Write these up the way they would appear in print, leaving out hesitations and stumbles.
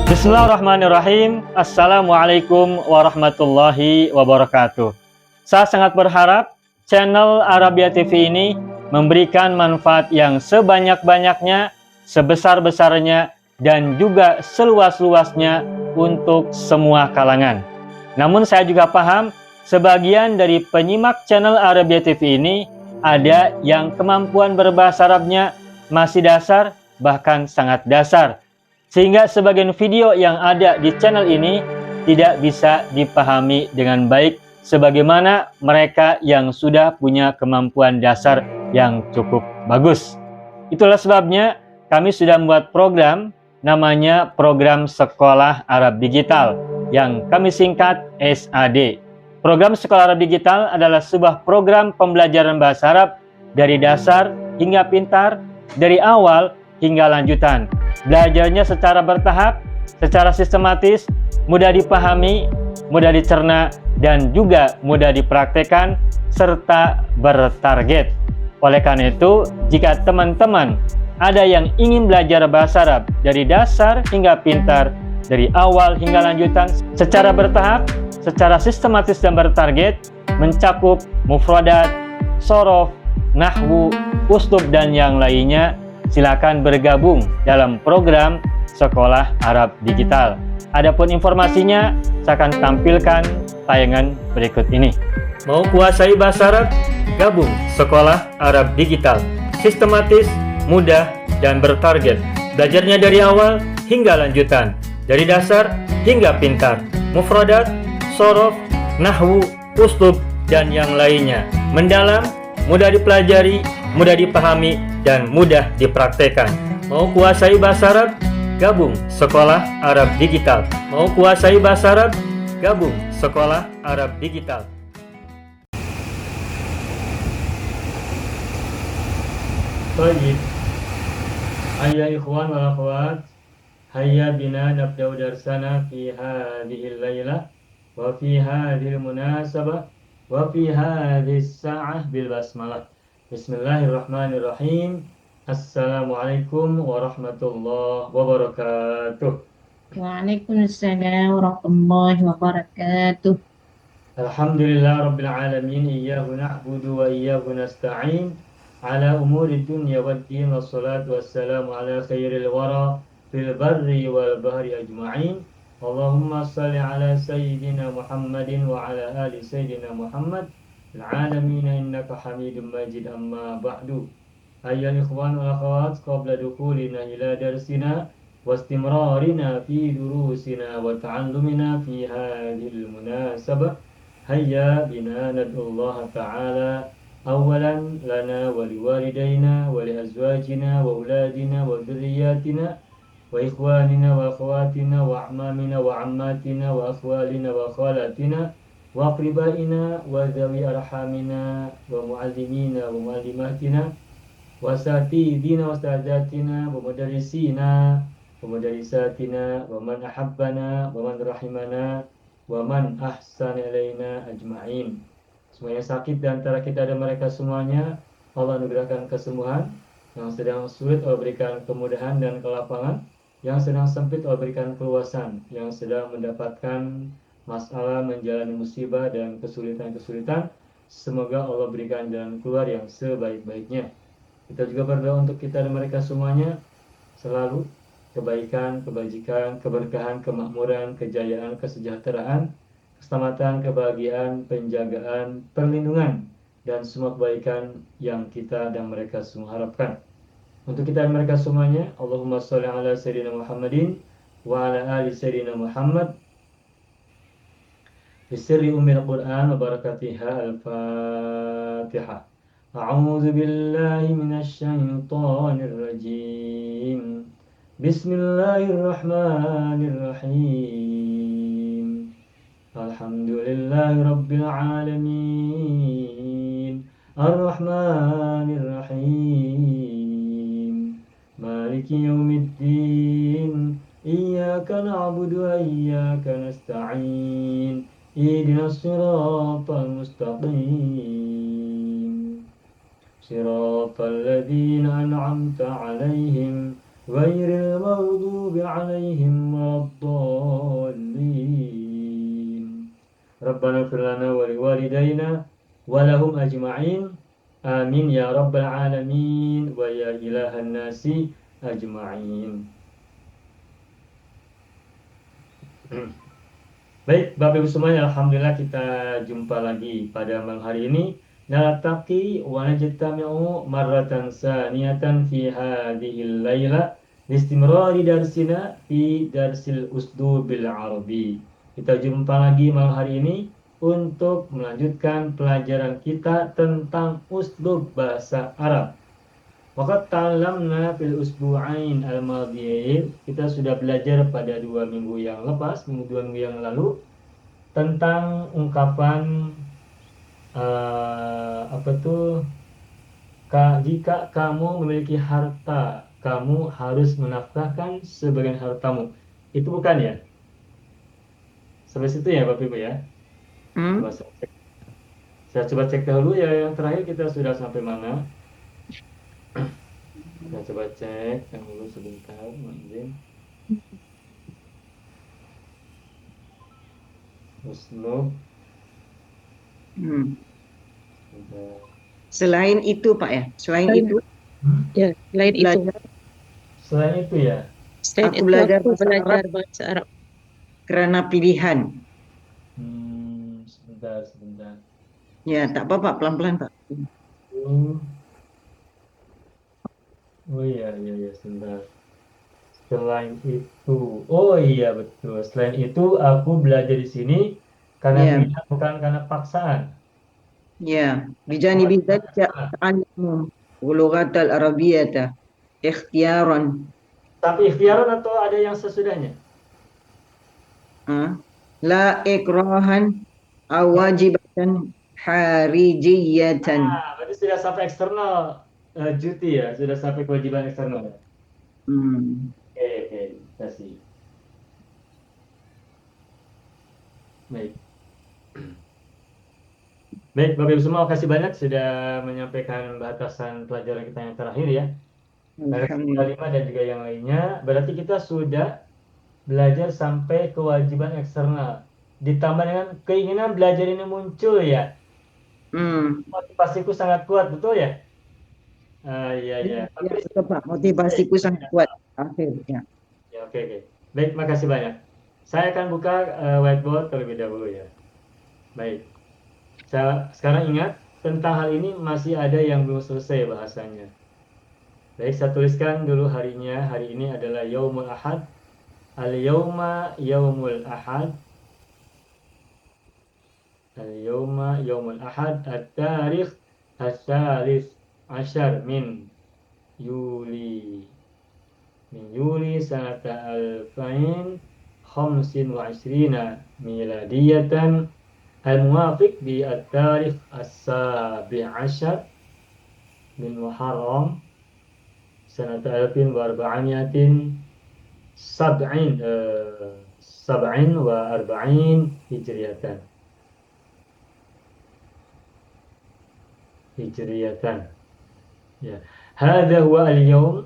Bismillahirrahmanirrahim. Assalamualaikum warahmatullahi wabarakatuh. Saya sangat berharap channel Arabia TV ini memberikan manfaat yang sebanyak-banyaknya, sebesar-besarnya, dan juga seluas-luasnya untuk semua kalangan. Namun saya juga paham sebagian dari penyimak channel Arabia TV ini ada yang kemampuan berbahasa Arabnya masih dasar, bahkan sangat dasar, sehingga sebagian video yang ada di channel ini tidak bisa dipahami dengan baik sebagaimana mereka yang sudah punya kemampuan dasar yang cukup bagus. Itulah sebabnya kami sudah membuat program namanya Program Sekolah Arab Digital yang kami singkat SAD. Program Sekolah Arab Digital adalah sebuah program pembelajaran bahasa Arab dari dasar hingga pintar, dari awal hingga lanjutan. Belajarnya secara bertahap, secara sistematis, mudah dipahami, mudah dicerna, dan juga mudah dipraktekkan, serta bertarget. Oleh karena itu, jika teman-teman ada yang ingin belajar bahasa Arab dari dasar hingga pintar, dari awal hingga lanjutan, secara bertahap, secara sistematis dan bertarget, mencakup mufradat, shorof, nahwu, uslub, dan yang lainnya, silakan bergabung dalam program Sekolah Arab Digital. Adapun informasinya, saya akan tampilkan tayangan berikut ini. Mau kuasai bahasa Arab? Gabung Sekolah Arab Digital. Sistematis, mudah, dan bertarget. Belajarnya dari awal hingga lanjutan, dari dasar hingga pintar. Mufradat, shorof, nahwu, uslub, dan yang lainnya. Mendalam, mudah dipelajari, mudah dipahami, dan mudah dipraktekkan. Mau kuasai bahasa Arab? Gabung Sekolah Arab Digital. Mau kuasai bahasa Arab? Gabung Sekolah Arab Digital. Baik. Hayya ikhwan wal akhwat, hayya bina nabda'u darsana fi hadhihi al-lailah wa fi hadhihi al-munasabah wa fi hadhihi as-sa'ah bil basmalah. Bismillahirrahmanirrahim. Assalamualaikum warahmatullahi wabarakatuh. Waalaikumsalam warahmatullahi wabarakatuh. Alhamdulillah rabbil alamin, iyyahu na'budu wa iyyahu nasta'in, ala umuri dunya waddin, wassalatu wassalamu ala khairil wara fil barri wal bahri ajma'in. Allahumma salli ala sayyidina Muhammadin wa ala ali sayyidina Muhammad العالمين إنك حميد مجيد. أما بعد أيها الإخوان والأخوات، قبل دخولنا إلى درسنا واستمرارنا في دروسنا وتعلمنا في هذه المناسبة، هيا بنا ندعو الله تعالى أولا لنا ولوالدينا ولأزواجنا وأولادنا وذرياتنا وإخواننا وأخواتنا وأعمامنا وعماتنا وأخوالنا وخالاتنا وأقربائنا وذوي أرحامنا ومعلمينا ومعلماتنا وأساتذتنا وأستاذاتنا ومدرسينا ومدرساتنا ومن أحبنا ومن رحمنا ومن أحسن إلينا أجمعين. Semuanya sakit di antara kita dan mereka semuanya, Allah anugerahkan kesembuhan. Yang sedang sulit Allah berikan kemudahan dan kelapangan. Yang sedang sempit Allah berikan keluasan. Yang sedang mendapatkan masalah, menjalani musibah dan kesulitan-kesulitan, semoga Allah berikan jalan keluar yang sebaik-baiknya. Kita juga berdoa untuk kita dan mereka semuanya selalu kebaikan, kebajikan, keberkahan, kemakmuran, kejayaan, kesejahteraan, keselamatan, kebahagiaan, penjagaan, perlindungan, dan semua kebaikan yang kita dan mereka semua harapkan. Untuk kita dan mereka semuanya, Allahumma sholli ala sayyidina Muhammadin wa ala ali sayyidina Muhammad bisirri ummil Qur'an wa barakatiha. Al-Fatihah. A'udzu billahi minasy syaithanir rajim. Bismillahirrahmanirrahim. Alhamdulillahi rabbil alamin. Ar-Rahmanir Rahim. Maliki yaumiddin. Iyyaka na'budu wa iyyaka nasta'in. Ihdinas siratal mustaqim. Siratal ladzina an'amta 'alaihim ghairil maghdubi 'alaihim waladdallin. Rabbana ighfir lana wa liwalidayna wa lahum ajma'in. Amin ya rabbal alamin wa ya ilahan nasi ajma'in. Baik, Bapak Ibu semuanya, alhamdulillah kita jumpa lagi pada malam hari ini. Naltaqi wa najtami'u marratan saniyatan fi hadhil laila listimrari darsina fi darsil usdubil arabi. Kita jumpa lagi malam hari ini untuk melanjutkan pelajaran kita tentang usdub bahasa Arab. Waqad ta'allamna fil usbu'ain al-madhiyain. Kita sudah belajar pada 2 minggu yang lepas, 2 minggu yang lalu, tentang ungkapan apa tuh? Jika kamu memiliki harta, kamu harus menafkahkan sebagian hartamu. Itu bukan ya? Sampai situ ya Bapak Ibu ya? Coba saya coba cek dahulu ya, yang terakhir kita sudah sampai mana? Kita coba cek dahulu sebentar, mungkin. Usnub. Selain itu Pak ya, selain itu Ya, selain itu, belajar, Selain itu ya, selain aku itu belajar aku bahasa belajar Arab bahasa Arab. karena pilihan. sebentar. Ya, tak apa Pak, pelan-pelan Pak. Oh iya, sebentar. Selain itu, oh iya betul. Selain itu, aku belajar di sini karena Ya. pilihan, bukan karena paksaan. Ya, bijanibi dzalika ta'allamu lughatal arabiyyata ikhtiyaran. Tapi ikhtiaran atau ada yang sesudahnya? La ikrahan aw wajibatan harijiyatan. Berarti sudah sampai eksternal cuti ya, sudah sampai kewajiban eksternal. Oke, kasih. Baik, Bapak Ibu semua, kasih banyak sudah menyampaikan batasan pelajaran kita yang terakhir ya. Alhamdulillah. 5 dan juga yang lainnya. Berarti kita sudah belajar sampai kewajiban eksternal. Ditambah dengan keinginan belajar ini muncul ya. Motivasiku sangat kuat, betul ya? Iya. Ya, betul Pak, motivasiku sangat kuat akhirnya. Ya, oke. Baik, makasih banyak. Saya akan buka whiteboard terlebih dahulu ya. Baik. Sekarang ingat, tentang hal ini masih ada yang belum selesai bahasanya. Baik, saya tuliskan dulu harinya. Hari ini adalah Yaumul Ahad. Al-Yawma Yaumul Ahad. Al-Yawma Yaumul Ahad. At-Tarikh Al-Thalith Ashar min Yuli. Min Yuli sanata Al-Fain Khamsin wa Ashrina Miladiyatan. Al-Muwafiq bi at-Tarikh As-Sabi' Ashar min Muharram sanata Alfin wa Arba'amiatin Sab'in wa Arba'in Hijriyatan. Ya. Hadha huwa al-yawm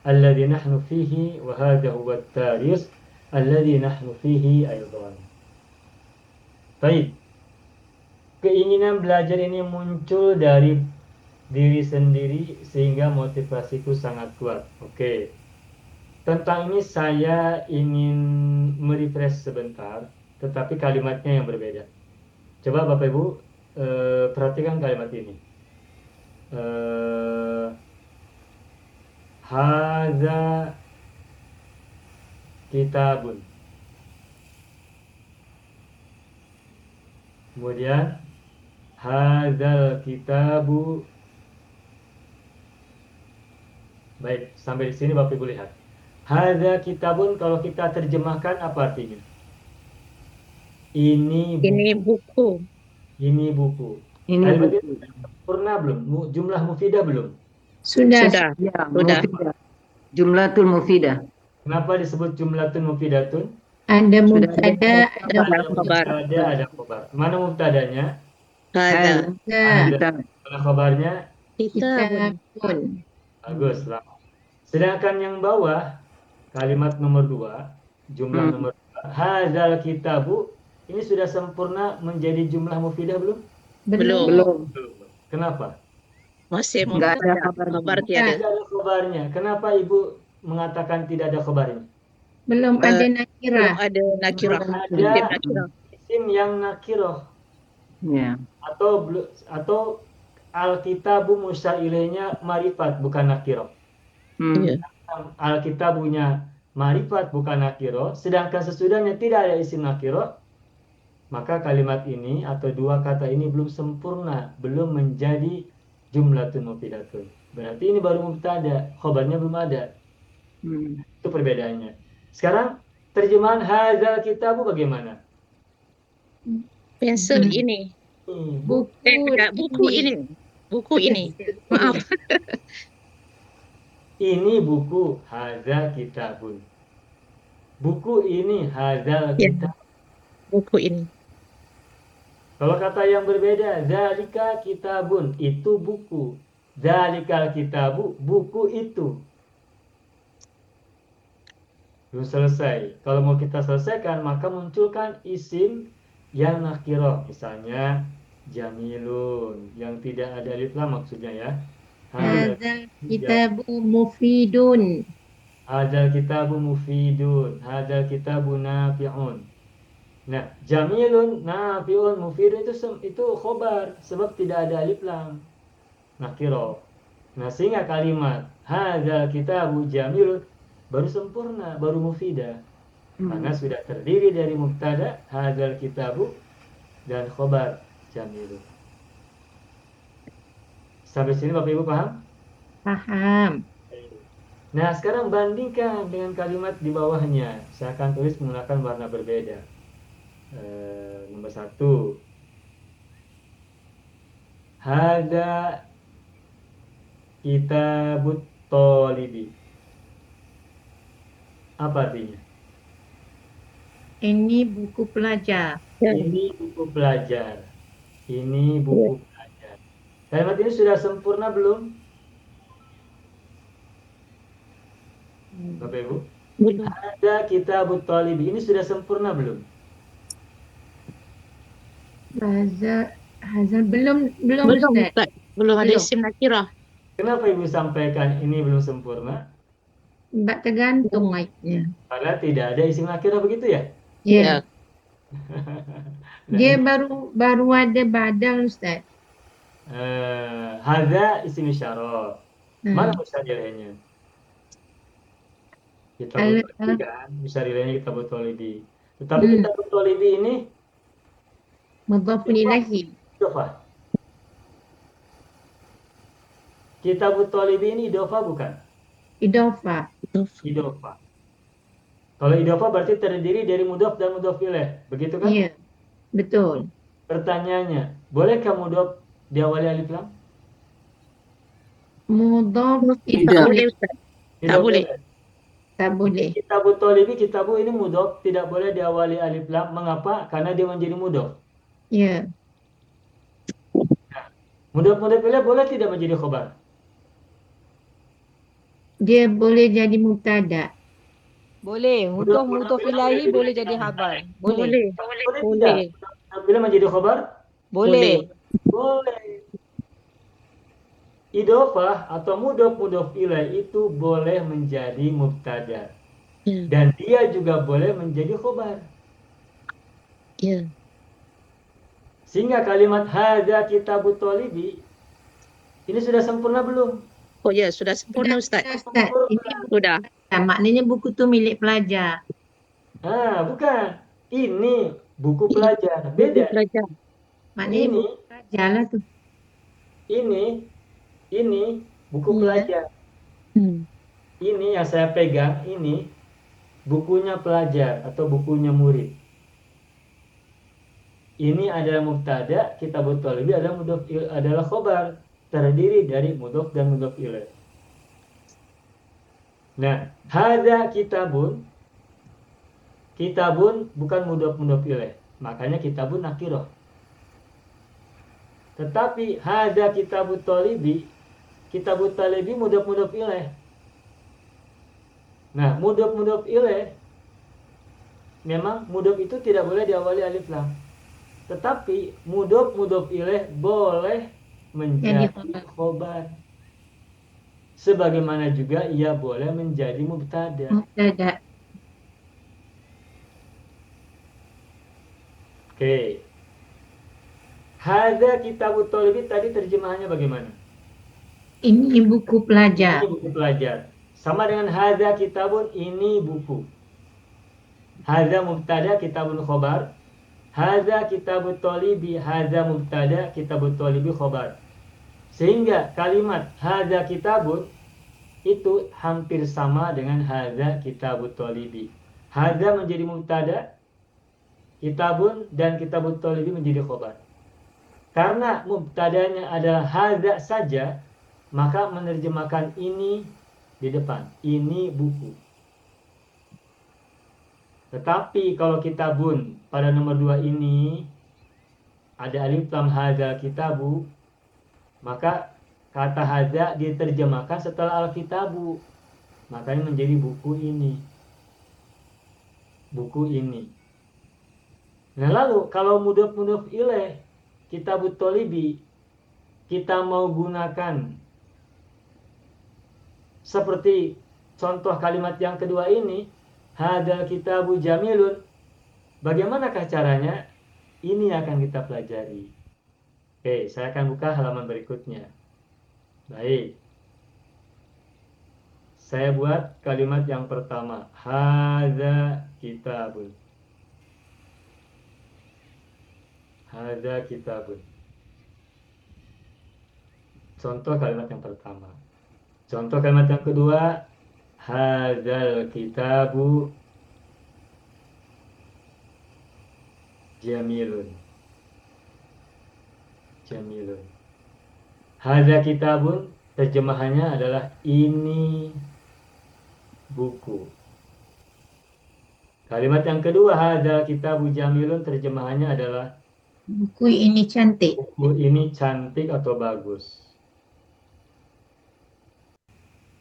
alladhi nahnu fihi wa hadha huwa at-tarikh alladhi nahnu fihi aydan. Baik. Keinginan belajar ini muncul dari diri sendiri sehingga motivasiku sangat kuat. Oke. Tentang ini saya ingin merefresh sebentar, tetapi kalimatnya yang berbeda. Coba Bapak Ibu perhatikan kalimat ini. Hadza kitabun. Kemudian hadzal kitabu. Baik, sampai di sini Bapak Ibu lihat. Hadza kitabun kalau kita terjemahkan apa artinya? Ini buku. Ini buku. Ini Kalimat buku. ini sempurna belum? Jumlah mufidah belum? Sudah. Ya, mufidah. Jumlatul mufidah. Kenapa disebut jumlatun mufidatun? Ada Sudah mubtada, ada Ada khabar. Ada khabar. Mana mubtadanya? Ada. khabar, Kita Mana khabarnya? Kitab. kitabun. Bagus lah. Sedangkan yang bawah, kalimat nomor 2, jumlah nomor 2, hadzal kitabu, ini sudah sempurna menjadi jumlah mufidah belum? Belum. Belum. Kenapa? Masih Enggak ada mubtada. kabarnya. Kabar tiada. Tidak ada khabarnya. Kenapa Ibu mengatakan tidak ada khabarnya? Belum ada Belum nakirah. ada nakirah. Belum Isim ada nakirah. isim yang nakiroh Ya. atau alkitabu musyar ilaihnya marifat bukan nakiroh. Iya. Alkitabunya marifat bukan nakiroh, sedangkan sesudahnya tidak ada isim nakiroh, maka kalimat ini atau dua kata ini belum sempurna, belum menjadi jumlatun mufidatun. Berarti ini baru mubtada, khabarnya belum ada. Itu perbedaannya. Sekarang terjemahan hadzal kitabu bagaimana? Pensel ini. Buku Buku ini. Buku ini. Maaf. Ini buku hadzal kitabun. Buku ini hadzal Ya. kitab. Buku ini. Kalau kata yang berbeda, zalika kitabun, itu buku. Zalikal kitabu, buku itu. Belum selesai. Kalau mau kita selesaikan, maka munculkan isim yang nakirah. Misalnya, jamilun, yang tidak ada alif lam maksudnya ya. hadzal kitabu mufidun. Hadzal kitabu mufidun, hadzal kitabu nafi'un. Nah, jamilun, nafi'un, mufidun itu khobar sebab tidak ada alif lam. Nakiro. Nah, sehingga kalimat hadzal kitabu jamilun baru sempurna, baru mufidah. Karena sudah terdiri dari mubtada hadzal kitabu dan khobar jamilun. Sampai sini Bapak Ibu paham? Paham. Nah, sekarang bandingkan dengan kalimat di bawahnya. Saya akan tulis menggunakan warna berbeda. Nomor 1. Hada kitabut thalibi. Apa artinya? Ini buku pelajar. Ini buku pelajar. Ini buku pelajar. Kalimat ini sudah sempurna belum? Bapak Ibu? Belum. Hada kitabut thalibi. Ini sudah sempurna belum? Hadzal belum Ustaz. Ustaz. Belum ada Belum. isim nakirah. Kenapa Ibu sampaikan ini belum sempurna? Mbak tergantung ayatnya. Karena tidak ada isim nakirah begitu ya? Ya. Nah, Dia baru ada badal Ustaz. Hada isim isyarah. Mana musyariahnya? Kita butuh kan, musyariahnya kita butuh lebih. Tetapi kita butuh lebih ini Mudhafun ilaihi. idofah. Kita butuh lebih ini idofah bukan? Idofah. Idofah. Kalau idofah berarti terdiri dari mudhaf dan mudhaf ilaih, begitu kan? Iya. Betul. Pertanyaannya, bolehkah mudhaf diawali alif lam? Mudhaf Tak boleh Ustaz. Tak boleh. tak boleh. Kitabu thalibi, kitabu ini mudhaf, tidak boleh diawali alif lam. Mengapa? Karena dia menjadi mudhaf. Ya. Mudhaf ilaih boleh tidak menjadi khobar? Dia boleh jadi mubtada. Boleh. Mudhaf ilahi boleh jadi khabar. Boleh. Boleh. Bila menjadi khobar? Boleh. Boleh. Idofah atau mudhaf ilaih itu boleh menjadi mubtada. Ya. Dan dia juga boleh menjadi khobar. Ya. Sehingga kalimat hadza kitabut thalibi ini sudah sempurna belum? Oh ya, sudah sempurna Ustaz. Ustaz, ini Sudah. maknanya buku tu milik pelajar. Bukan. Ini buku pelajar. Beda. Belajar. Maknanya Ini, buku pelajar lah tu. ini buku Iya. pelajar. Ini yang saya pegang, ini bukunya pelajar atau bukunya murid. Ini adalah mubtada, kitabut thalibi adalah khobar, terdiri dari mudhaf dan mudhaf ilaih. Nah, hadza kitabun bukan mudhaf ilaih, makanya kitabun nakirah. Tetapi hadza kitabut thalibi mudhaf ilaih. Nah, mudhof ilaih, memang mudhof itu tidak boleh diawali alif lam. Tetapi mudhof ilaih boleh menjadi Jadi khobar. Sebagaimana juga ia boleh menjadi mubtada. mubtada. Oke. Hadza kitabut thalibi tadi terjemahannya bagaimana? Ini buku pelajar. Ini buku pelajar. Sama dengan hadza kitabun, ini buku. Hadza mubtada, kitabun khobar. Hadza kitabut thalibi, hadza mubtada, kitabut thalibi khobar. Sehingga kalimat hadza kitabun itu hampir sama dengan hadza kitabut thalibi. Hadza menjadi mubtada, kitabun dan kitabut thalibi menjadi khobar. Karena mubtadanya adalah hadza saja, maka menerjemahkan ini di depan. Ini buku. Tetapi kalau kitabun pada nomor 2 ini ada alif lam hadza kitabu, maka kata hadza diterjemahkan setelah al-kitabu. Makanya menjadi buku ini. Buku ini. Nah, lalu kalau mudhof ilaih kitabut thalibi kita mau gunakan seperti contoh kalimat yang kedua ini, hadzal kitabu jamilun. Bagaimanakah caranya? Ini akan kita pelajari. Oke, saya akan buka halaman berikutnya. Baik. Saya buat kalimat yang pertama, hadza kitabun. Hadza kitabun. Contoh kalimat yang pertama. Contoh kalimat yang kedua, hadzal kitabu jamilun. Jamilun. Hadza kitabun terjemahannya adalah ini buku. Kalimat yang kedua, hadzal kitabu jamilun terjemahannya adalah Buku ini cantik. buku ini cantik atau bagus.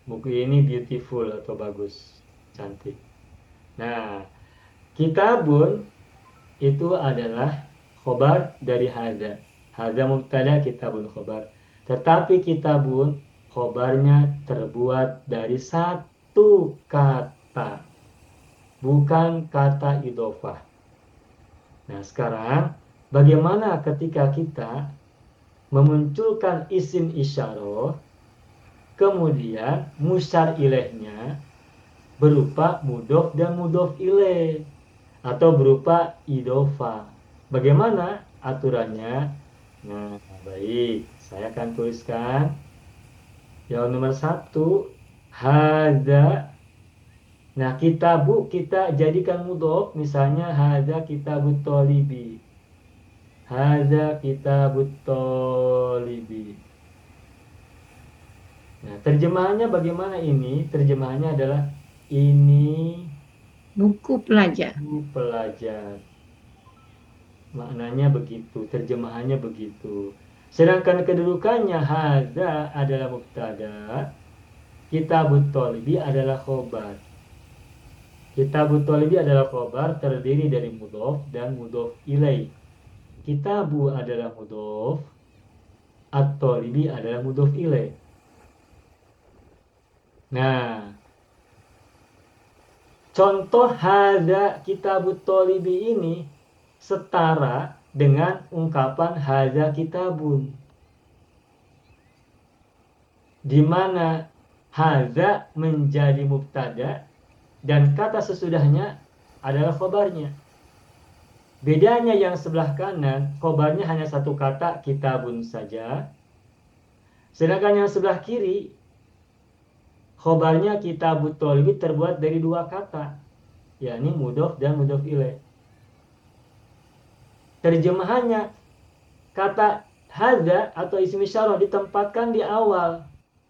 Buku ini beautiful atau bagus, cantik. Nah, kitabun itu adalah khobar dari hadza. Hadza mubtada, kitabun khobar. Tetapi kitabun khobarnya terbuat dari satu kata, bukan kata idhofah. Nah, sekarang bagaimana ketika kita memunculkan isim isyarah, kemudian musyar ilaihnya berupa mudhof dan mudhof ilaih atau berupa idhofah. Bagaimana aturannya? Nah, baik, saya akan tuliskan yang nomor 1, hadza. Nah, kitabu kita jadikan mudhof, misalnya hadza kitabut thalibi. Hadza kitabut thalibi. Nah, terjemahannya bagaimana ini? Terjemahannya adalah ini Buku pelajar. buku pelajar. Maknanya begitu, terjemahannya begitu. Sedangkan kedudukannya hadza adalah mubtada, kitabut thalibi adalah khobar. Kitabut thalibi adalah khobar terdiri dari mudhof dan mudhof ilaih. Kitabu adalah mudhof, at-thalibi adalah mudhof ilaih. Nah, contoh hadza kitabut thalibi ini setara dengan ungkapan hadza kitabun, di mana hadza menjadi mubtada dan kata sesudahnya adalah khobarnya. Bedanya yang sebelah kanan, khobarnya hanya satu kata, kitabun saja. Sedangkan yang sebelah kiri, khobarnya kitabut thalibi terbuat dari dua kata, yakni mudhof dan mudhof ilaih. Terjemahannya, kata hadza atau isim isyarah ditempatkan di awal.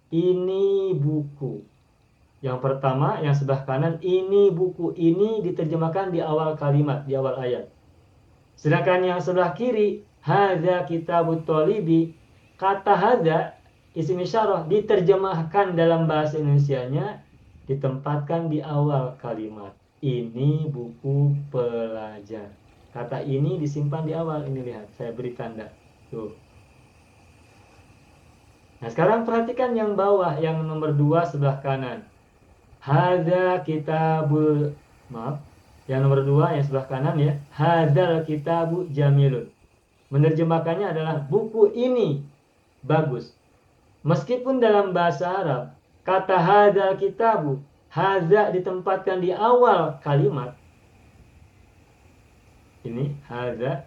Ini buku. Yang pertama, yang sebelah kanan, ini buku. Ini diterjemahkan di awal kalimat, di awal ayat. Sedangkan yang sebelah kiri, hadza kitabut thalibi, kata hadza, isim isyarah diterjemahkan dalam bahasa Indonesianya ditempatkan di awal kalimat. Ini buku pelajar. Kata ini disimpan di awal. Ini lihat, saya beri tanda. Tuh. Nah, sekarang perhatikan yang bawah, yang nomor 2 sebelah kanan. Hadza kitabul, maaf, yang nomor 2 yang sebelah kanan ya. Hadzal kitabu jamilun. Menerjemahkannya adalah buku ini bagus. Meskipun dalam bahasa Arab kata hadzal kitabu, hadza ditempatkan di awal kalimat. Ini hadza.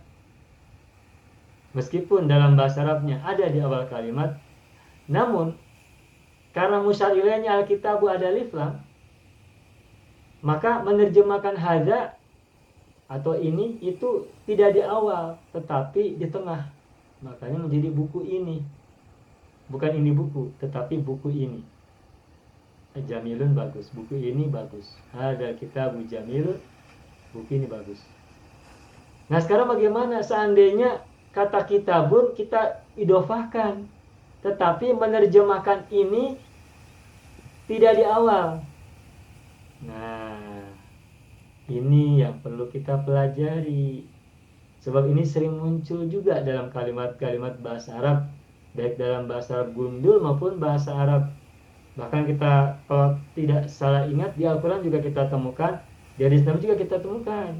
Meskipun dalam bahasa Arabnya ada di awal kalimat, namun karena musyar ilaihnya alkitabu ada alif lam, maka menerjemahkan hadza atau ini itu tidak di awal tetapi di tengah. Makanya menjadi buku ini. Bukan ini buku, tetapi buku ini. Jamilun bagus, buku ini bagus. Hadza kitabu jamilun, buku ini bagus. Nah, sekarang bagaimana seandainya kata kitabun kita idofahkan, tetapi menerjemahkan ini tidak di awal. Nah, ini yang perlu kita pelajari. Sebab ini sering muncul juga dalam kalimat-kalimat bahasa Arab, baik dalam bahasa Arab gundul maupun bahasa Arab. Bahkan kita kalau tidak salah ingat di Al-Quran juga kita temukan, di hadis Nabi juga kita temukan.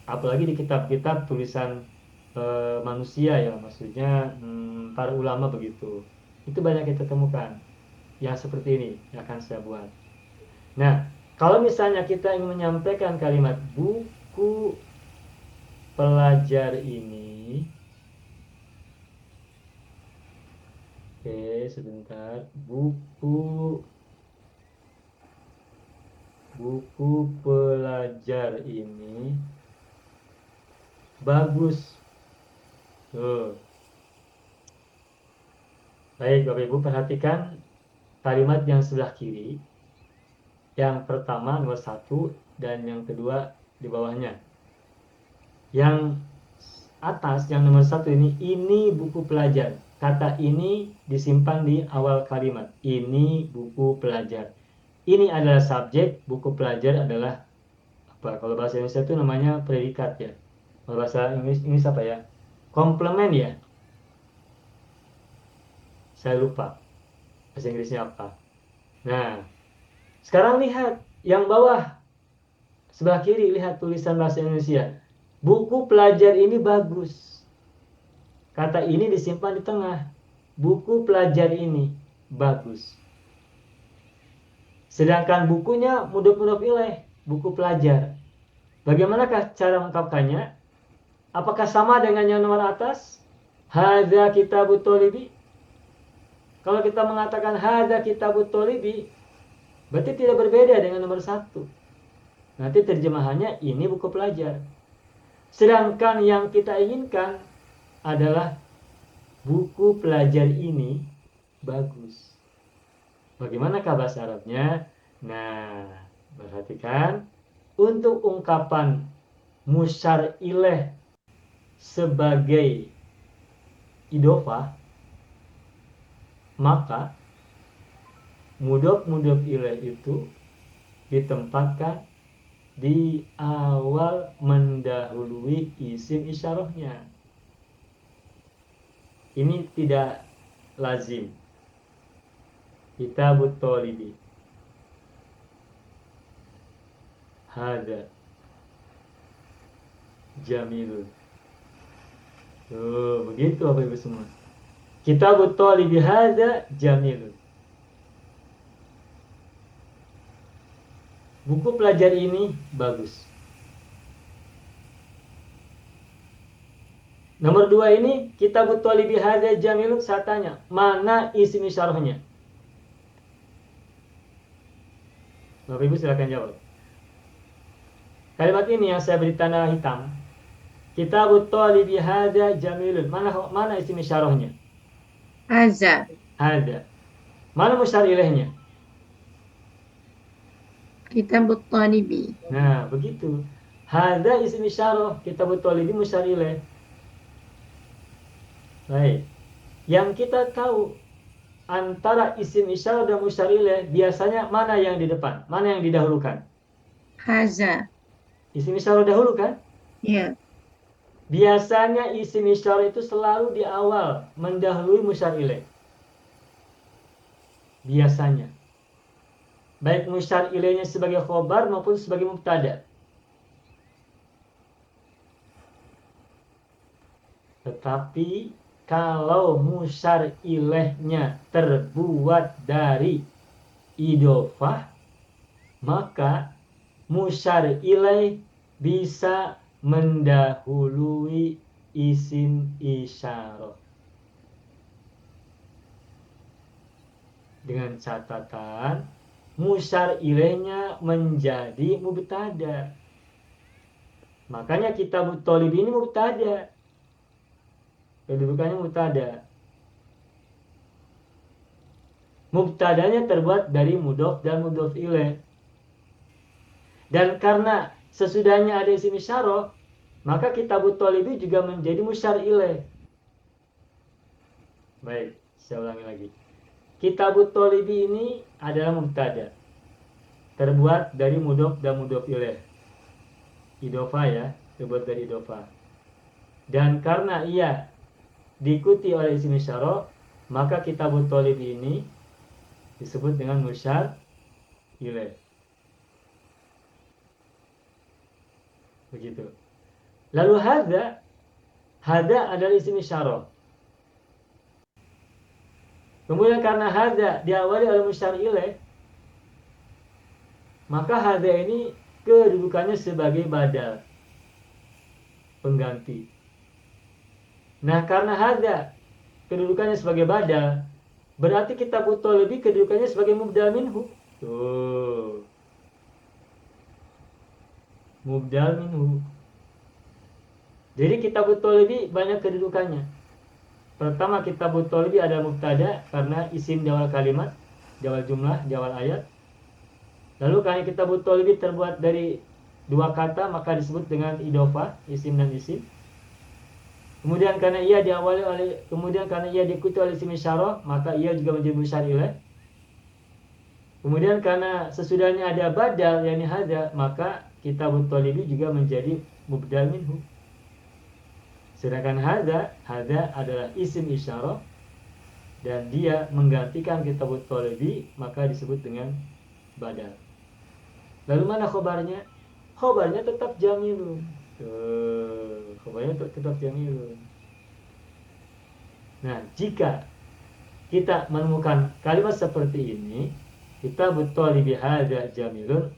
Apalagi di kitab-kitab tulisan manusia ya, maksudnya para ulama begitu. Itu banyak kita temukan yang seperti ini yang akan saya buat. Nah, kalau misalnya kita ingin menyampaikan kalimat buku pelajar ini, oke, sebentar. Buku pelajar ini bagus. Tuh. Baik, Bapak Ibu, perhatikan kalimat yang sebelah kiri. Yang pertama nomor 1 dan yang kedua di bawahnya. Yang atas yang nomor 1 ini buku pelajar. Kata ini disimpan di awal kalimat. Ini buku pelajar. Ini adalah subjek, buku pelajar adalah apa? Kalau bahasa Indonesia itu namanya predikat ya. Kalau bahasa Inggris ini apa ya? Komplement ya. Saya lupa bahasa Inggrisnya apa. Nah, sekarang lihat yang bawah sebelah kiri, lihat tulisan bahasa Indonesia. Buku pelajar ini bagus. Kata ini disimpan di tengah. Buku pelajar ini bagus. Sedangkan bukunya mudhof ilaih, buku pelajar. Bagaimanakah cara mengungkapkannya? Apakah sama dengan yang nomor atas? Hadza kitabut tholibi. Kalau kita mengatakan hadza kitabut tholibi, berarti tidak berbeda dengan nomor 1. Nanti terjemahannya ini buku pelajar. Sedangkan yang kita inginkan adalah buku pelajar ini bagus. Bagaimanakah bahasa Arabnya? Nah, perhatikan. Untuk ungkapan musyar ilaih sebagai idofah, maka mudhof ilaih itu ditempatkan di awal mendahului isim isyarahnya. Ini tidak lazim. Kitabut tholibi. Hadza jamilun. Tuh, begitu Bapak Ibu semua. Kitabut tholibi hadza jamilun. Buku pelajar ini bagus. Nomor 2 ini kitabut tholibi hadza jamilun, saya tanya, mana isim isyarahnya? Bapak Ibu silakan jawab. Kalimat ini yang saya beri tanda hitam. Kitabut tholibi hadza jamilun. Mana isim isyarahnya? Hadza. Hadza. Mana musyar ilaihnya? Kitabut tholibi. Nah, begitu. Hadza isim isyarah, kitabut tholibi musyar ilaih. Baik. Yang kita tahu antara isim isyarah dan musyar ilaih biasanya mana yang di depan? Mana yang didahulukan? Haza. Isim isyarah dahulu kan? Ya. Biasanya isim isyarah itu selalu di awal mendahului musyar ilaih. Biasanya. Baik musyar ilaihnya sebagai khobar maupun sebagai mubtada. Tetapi kalau musyar ilaihnya terbuat dari idofah, maka musyar ilaih bisa mendahului isim isyarah. Dengan catatan musyar ilaihnya menjadi mubtada. Makanya kitab Thalib ini mubtada. Kedudukannya mubtada. Mubtadanya terbuat dari mudhof dan mudhof ilaih. Dan karena sesudahnya ada isim isyarah, maka kitab Thalibi juga menjadi musyar ilaih. Baik, saya ulangi lagi. Kitab Thalibi ini adalah mubtada. Terbuat dari mudhof dan mudhof ilaih. Idofah ya, terbuat dari idofah. Dan karena ia diikuti oleh isim isyarah, maka kitab Thalibi ini disebut dengan musyar ilaih. Begitu. Lalu hada adalah isim isyarah. Kemudian karena hada diawali oleh musyar ilaih, maka hada ini kedudukannya sebagai badal, pengganti. Nah, karena hada kedudukannya sebagai badal, berarti kitab Thalibi kedudukannya sebagai mubdal minhu. Tuh. Mubdal minhu. Jadi kitab Thalibi banyak kedudukannya. Pertama, kitab Thalibi ada mubtada karena isim di awal kalimat, di awal jumlah, di awal ayat. Lalu karena kitab Thalibi terbuat dari dua kata, maka disebut dengan idofah, isim dan isim. Kemudian karena ia diikuti oleh isim isyarah, maka ia juga menjadi musyar ilaih. Kemudian karena sesudahnya ada badal yakni hada, maka kitab Thalibi juga menjadi mubdal minhu. Sedangkan hada adalah isim isyarah dan dia menggantikan kitab Thalibi, maka disebut dengan badal. Lalu mana khobarnya? Khobarnya tetap jamilun. Khobarnya tetap jamilun. Nah, jika kita menemukan kalimat seperti ini, kitab Thalibi hada jamilun,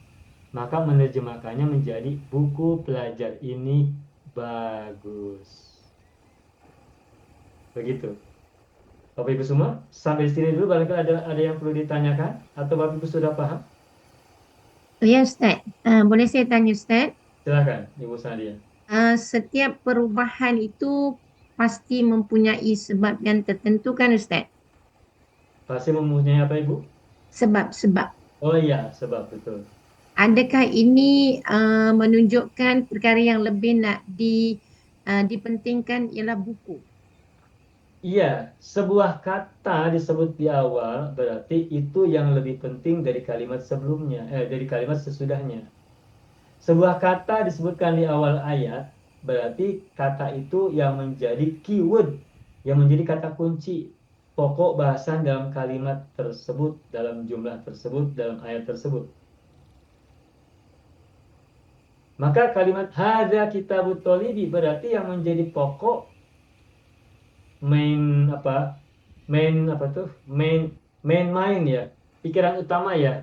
maka menerjemahkannya menjadi buku pelajar ini bagus. Begitu. Bapak Ibu semua, sampai sini dulu. Barangkali ada yang perlu ditanyakan atau Bapak Ibu sudah paham? Ya Ustaz, boleh saya tanya Ustaz? Silakan, Ibu Sadia. Setiap perubahan itu pasti mempunyai sebab yang tertentu kan Ustaz? Pasti mempunyai apa Ibu? Sebab-sebab. Oh iya, sebab betul. Adakah ini menunjukkan perkara yang lebih nak dipentingkan ialah buku? Iya, sebuah kata disebut di awal berarti itu yang lebih penting dari kalimat sebelumnya, dari kalimat sesudahnya. Sebuah kata disebutkan di awal ayat berarti kata itu yang menjadi keyword, yang menjadi kata kunci, pokok bahasan dalam kalimat tersebut, dalam jumlah tersebut, dalam ayat tersebut. Maka kalimat hadza kitabut thalibi berarti yang menjadi pokok main ya, pikiran utama ya,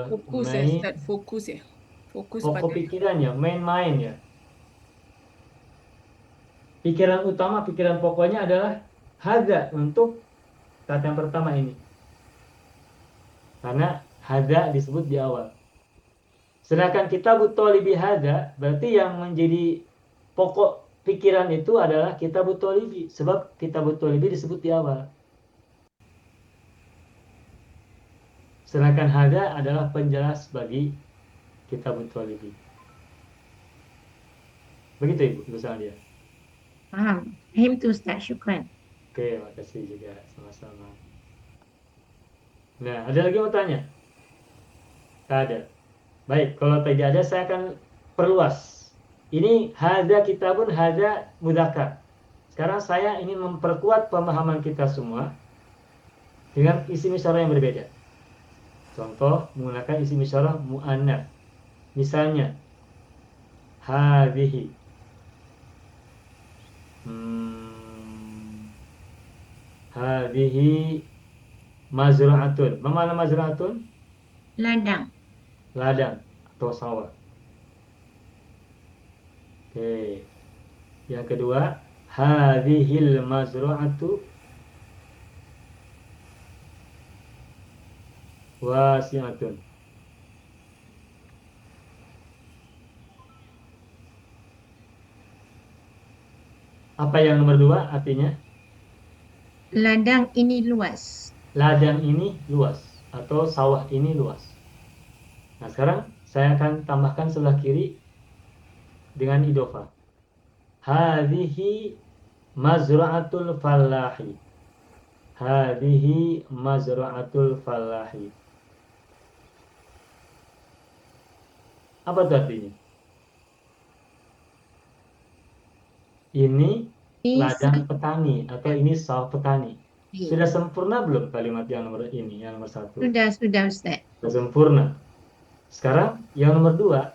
Fokus ya, main Ustaz. Fokus ya. Fokus pokok pada pikiran ya, main ya, pikiran utama, pikiran pokoknya adalah hadza untuk kata yang pertama ini, karena hadza disebut di awal. Sedangkan kitabut thalibi hadza berarti yang menjadi pokok pikiran itu adalah kitabut thalibi, sebab kitabut thalibi disebut di awal. Sedangkan hada adalah penjelas bagi kitabut thalibi. Begitu Ibu Sadia. Faham? Faham tu Ustaz, syukran. Oke, makasih juga sama-sama. Nah, ada lagi mau tanya? Tak ada. Baik, kalau tidak ada saya akan perluas. Ini hada kitabun hada mudzakkar. Sekarang saya ingin memperkuat pemahaman kita semua dengan isim isyarah yang berbeda. Contoh menggunakan isim isyarah mu'annas. Misalnya hadhihi. Hadhihi mazra'atun. Apa makna mazra'atun? Ladang. Ladang atau sawah. Oke. Yang kedua, hadhil mazra'atu wasi'atun. Apa yang nomor 2 artinya? Ladang ini luas. Ladang ini luas atau sawah ini luas. Nah, sekarang saya akan tambahkan sebelah kiri dengan idhofah. Hadhihi mazra'atul fallahi. Hadhihi mazra'atul fallahi. Apa itu artinya? Ini ladang petani atau ini sawah petani. Sudah sempurna belum kalimat yang nomor ini, yang nomor 1? Sudah Ustaz. Sudah sempurna. Sekarang yang nomor 2,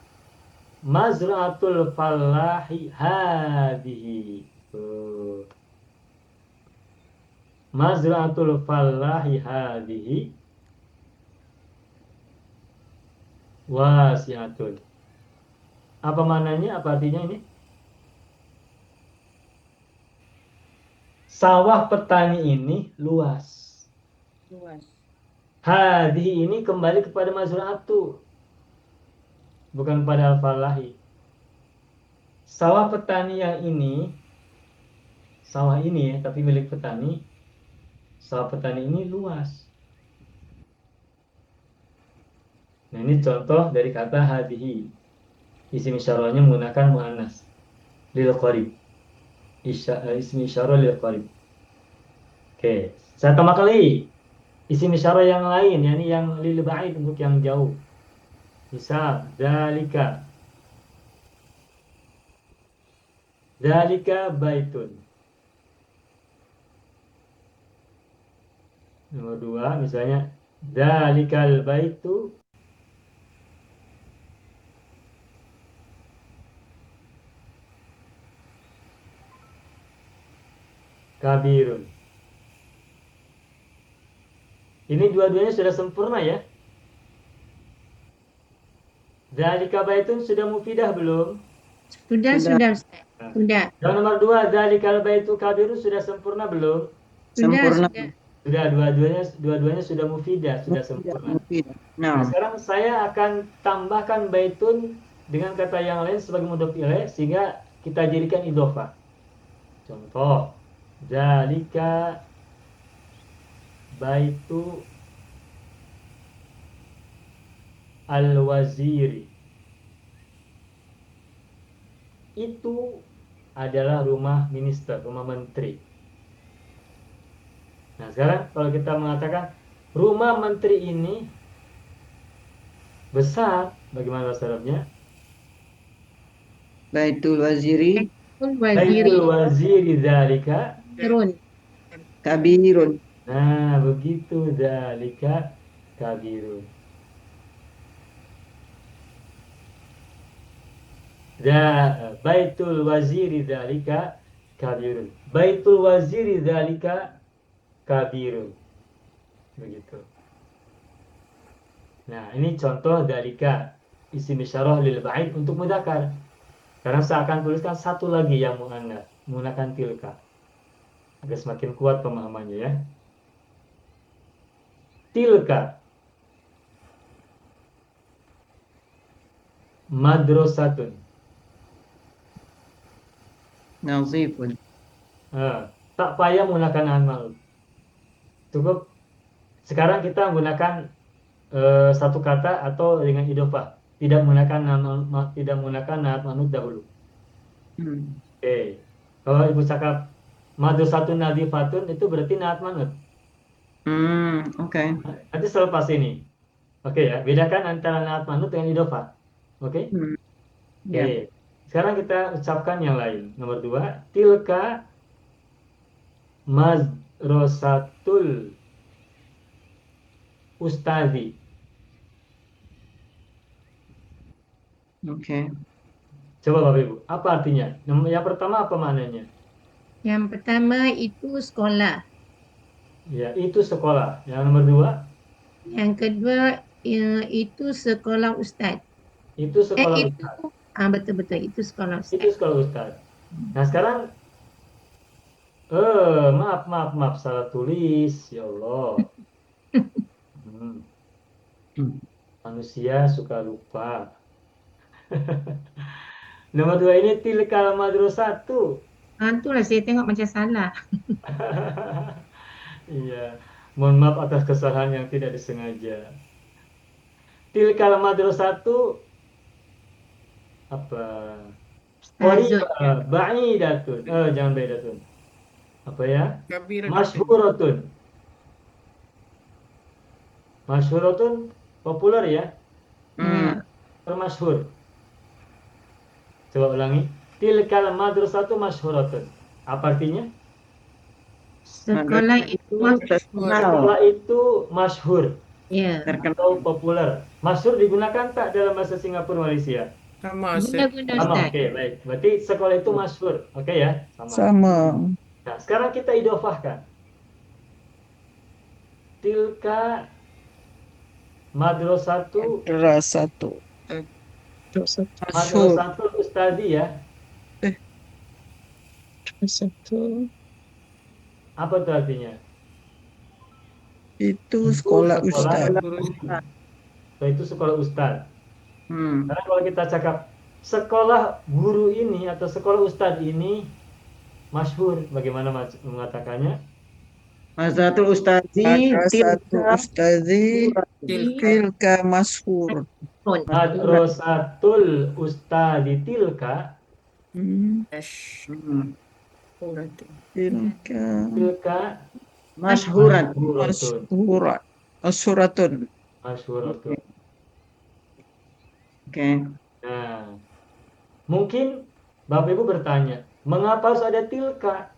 mazra'atul fallahi hadihi. Mazra'atul fallahi hadihi wasi'atun. Apa maknanya? Apa artinya ini? Sawah petani ini luas. Luas. Hadihi ini kembali kepada mazra'atu, bukan pada al-fallahi. Sawah petani yang ini, sawah ini ya, tapi milik petani. Sawah petani ini luas. Nah, ini contoh dari kata hadihi. Isim isyarahnya menggunakan muannas lil qarib. Isim isyarah lil qarib. Oke, saya tambah kali isim isyarah yang lain, yakni yang lil ba'id, untuk yang jauh. Misal dzalika. Dzalika baitun. Nomor 2 misalnya dzalikal baitu kabirun. Ini dua-duanya sudah sempurna ya. Dzalika baitun sudah mufidah belum? Sudah Ustaz. Sudah. Yang nomor 2, dzalikal baitu kabirun sudah sempurna belum? Sempurna. Sudah, dua-duanya sudah mufidah, sudah sempurna. Nah, Nah, sekarang saya akan tambahkan baitun dengan kata yang lain sebagai mudhof ilaih sehingga kita jadikan idhofah. Contoh, dzalika baitu al-waziri. Itu adalah rumah minister, rumah menteri. Nah, sekarang kalau kita mengatakan rumah menteri ini besar, bagaimana bahasa Arabnya? Baitul Waziri Baitul waziri dzalika Turun. kabirun. Nah, begitu dzalika kabirun. Baitul waziri dzalika kabirun. Baitul waziri dzalika kabirun. Begitu. Nah, ini contoh dzalika isim isyarah lil ba'id untuk mudzakkar. Karena saya akan tuliskan satu lagi yang muannas menggunakan tilka agar semakin kuat pemahamannya ya. Tilka madrasatun. Nazifun. Tak payah menggunakan amal. Cukup sekarang kita menggunakan satu kata atau dengan idhofah, tidak menggunakan naat manut dahulu. Oke. Kalau Ibu cakap madrasatun nadhifatun itu berarti naat manut. Oke. Nanti selepas ini. Oke ya, bedakan antara naat manut dengan idhofah. Oke? Ya. Oke. Sekarang kita ucapkan yang lain. Nomor 2, tilka madrasatul ustazi. Oke. Coba Bapak Ibu, apa artinya? Yang pertama apa maknanya? Yang pertama itu sekolah. Ya, itu sekolah. Yang nomor 2, Yang kedua itu sekolah ustaz. itu sekolah Itu ustaz. betul-betul itu sekolah Itu ustaz. sekolah ustaz. Nah, sekarang maaf, salah tulis. Ya Allah. Manusia suka lupa. Nomor 2 ini tilkal madrasatu. Itulah saya tengok macam salah. Iya. Mohon maaf atas kesalahan yang tidak disengaja. Tilkal madrasatu apa? Ba'idatun. Jangan ba'idatun. Apa ya? Kabiratun. Masyhuratun. Masyhuratun populer ya. Termasyhur. Coba ulangi. Tilkal madrasatu masyhuratun. Apa artinya? Sekolah itu Sekolah itu masyhur ya. atau populer. Masyhur digunakan tak dalam bahasa Singapura Malaysia? Sama Ustaz. Guna-guna Sama, ustaz. oke, baik. Berarti sekolah itu masyhur, oke ya? Sama. Sama. Nah, sekarang kita idhofahkan. Tilka madrasatu Madrasatu. madrasatul ustadi ya. Madrasatu. Apa itu artinya? Itu sekolah sekolah ustaz. Guru Itu sekolah ustaz. Hmm. Karena kalau kita cakap sekolah guru ini atau sekolah ustadz ini masyhur, bagaimana mengatakannya? Madrasatul Ustazi tilka Ustazi tilka. masyhur. Madrasatul ustadzi tilka tilka masyhuran. masyhuratun. Masyhuratun. Oke. Nah, mungkin Bapak Ibu bertanya, mengapa harus ada tilka?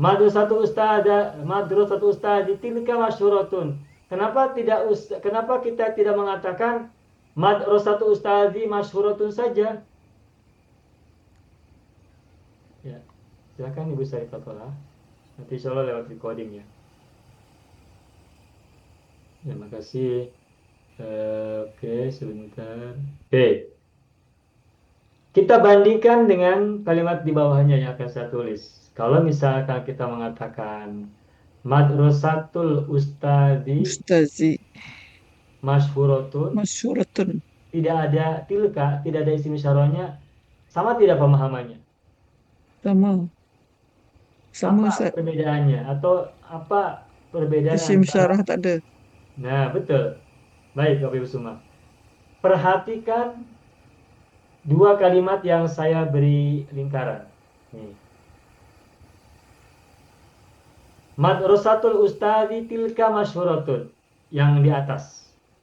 Madrasatul ustadzi tilka masyhuratun. Kenapa kita tidak mengatakan madrasatul ustadzi masyhuratun saja? Ya, silakan Ibu Sarifatullah. Nanti insya Allah lewat recording ya. Terima kasih. Oke, sebentar. Oke. Kita bandingkan dengan kalimat di bawahnya yang akan saya tulis. Kalau misalkan kita mengatakan madrasatul ustazi masyhuratun, tidak ada tilka, tidak ada isim isyarahnya, sama tidak pemahamannya? Sama Apa perbedaannya atau apa perbedaan isim antara... syarah tak ada. Nah, betul. Baik, Bapak Ibu semua. Perhatikan dua kalimat yang saya beri lingkaran. Nih. Madrasatul ustadzi tilka masyhuratun. Yang di atas.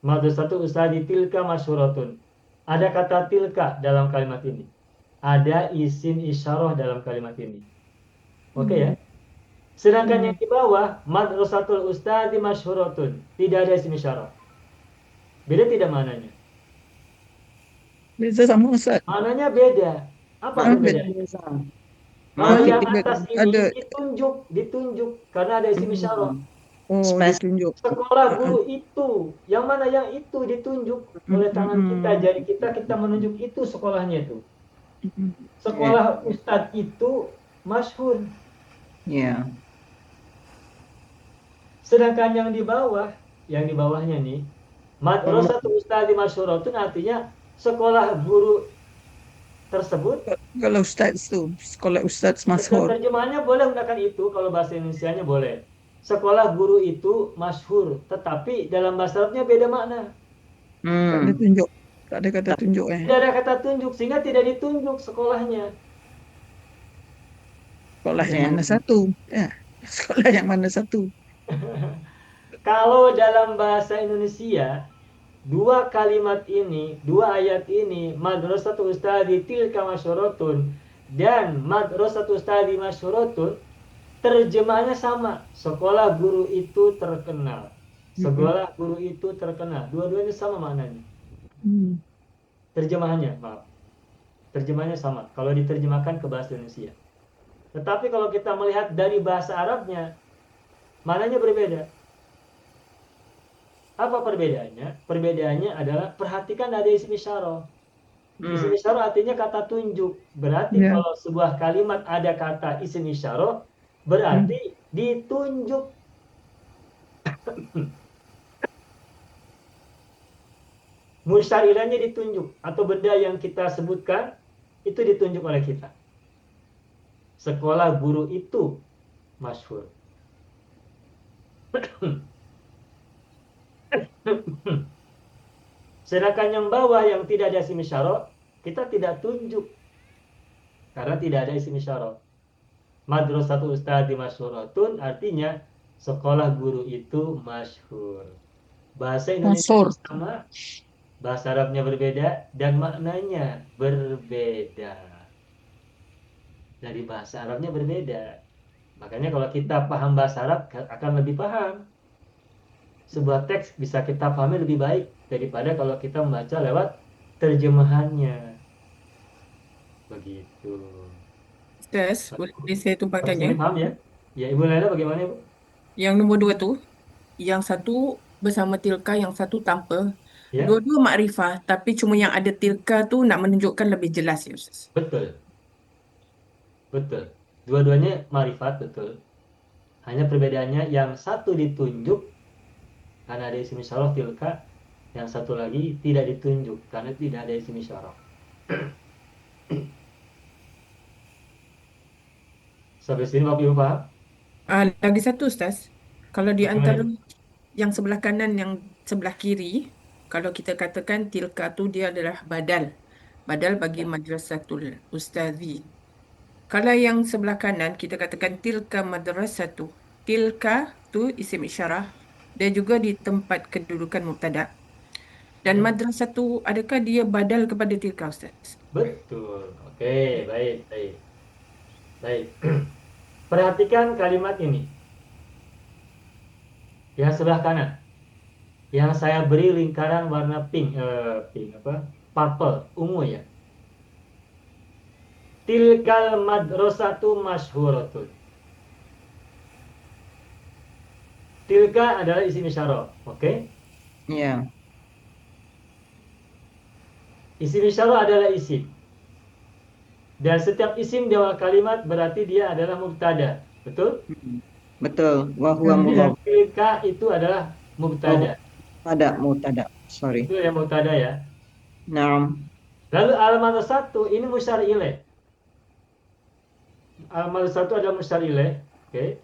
Madrasatul ustadzi tilka masyhuratun. Ada kata tilka dalam kalimat ini. Ada isim isyarah dalam kalimat ini. Oke ya? Sedangkan yang di bawah, madrasatul ustadzi masyhuratun, tidak ada isim isyarah. Beda tidak maknanya? Beza sama Ustaz. Maknanya beda. Apa perbedaannya? Kalau yang atas ini ditunjuk karena ada isim isyarah. Oh, ditunjuk. Sekolah guru itu, yang mana yang itu ditunjuk oleh tangan kita, jari kita menunjuk itu sekolahnya itu. Sekolah ustadz itu masyhur. Ya. Sedangkan yang di bawahnya nih, madrasatul ustadzi masyhuratun artinya sekolah guru tersebut. Kalau Ustaz tu, sekolah Ustaz masyhur. Terjemahannya boleh menggunakan itu, kalau bahasa Indonesianya boleh. Sekolah guru itu masyhur, tetapi dalam bahasa Arabnya beda makna. Tak ada tunjuk. Tak ada kata tunjuk Tidak ada kata tunjuk, sehingga tidak ditunjuk sekolahnya. Sekolah yang mana satu? Ya, sekolah yang mana satu? Kalau dalam bahasa Indonesia, dua kalimat ini, dua ayat ini, madrasatul ustadi tilka masyuratun dan madrasatul ustadi masyuratun, terjemahannya sama. Sekolah guru itu terkenal. Sekolah guru itu terkenal. Dua-duanya sama maknanya. Hmm. Terjemahannya, maaf. Terjemahannya sama kalau diterjemahkan ke bahasa Indonesia. Tetapi kalau kita melihat dari bahasa Arabnya, maknanya berbeda. Apa perbedaannya? Perbedaannya adalah perhatikan ada isim isyarah. Isim isyarah artinya kata tunjuk. Berarti Ya. kalau sebuah kalimat ada kata isim isyarah, berarti ditunjuk. Musyar ilahnya ditunjuk. Atau benda yang kita sebutkan, itu ditunjuk oleh kita. Sekolah guru itu masyhur. Sedangkan yang bawah yang tidak ada isim isyarah, kita tidak tunjuk. Karena tidak ada isim isyarah. Madrasatul ustadi masyhuratun artinya sekolah guru itu masyhur. Bahasa Indonesia Mansur. sama, bahasa Arabnya berbeda dan maknanya berbeda. Dari bahasa Arabnya berbeda. Makanya kalau kita paham bahasa Arab akan lebih paham. Sebuah teks bisa kita pahami lebih baik daripada kalau kita membaca lewat terjemahannya. Begitu. Ustaz, boleh saya Sampai tumpahkannya? sini paham ya? Ya, Ibu Laila bagaimana, Ibu? Yang nomor 2 tuh, yang satu bersama tilka, yang satu tanpa. Ya, Dua-dua makrifah, tapi cuma yang ada tilka tu nak menunjukkan lebih jelas ya Ustaz. betul. Betul. Dua-duanya marifat, betul. Hanya perbedaannya yang satu ditunjuk karena ada isim isyarah tilka, yang satu lagi tidak ditunjuk karena tidak ada isim isyarah. Sampai sini Bapak Ibu paham? Lagi satu Ustaz, kalau di Bagaimana, antara Ibu? yang sebelah kanan, yang sebelah kiri, kalau kita katakan tilka tu dia adalah badal. Badal bagi madrasatul ustazi. Kalau yang sebelah kanan, kita katakan tilka madrasatu. Tilka tu isim isyarah. Dia juga di tempat kedudukan mubtada. Dan madrasatu, adakah dia badal kepada tilka Ustaz? Betul. Oke, baik, baik. Baik. Perhatikan kalimat ini. Yang sebelah kanan. Yang saya beri lingkaran warna pink, purple, ungu ya. Tilkal madrasatu masyhuratun. Tilka adalah isim isyarah, oke? Ya. Isim isyarah adalah isim. Dan setiap isim di awal kalimat berarti dia adalah mubtada, betul? Betul. Wa huwa Dan mudhaf. tilka itu adalah mubtada. Mutada. Sorry. Itu yang mubtada ya. Naam. Lalu alamat satu ini musyar ilaih. Alamat satu adalah musyar ilaih, oke?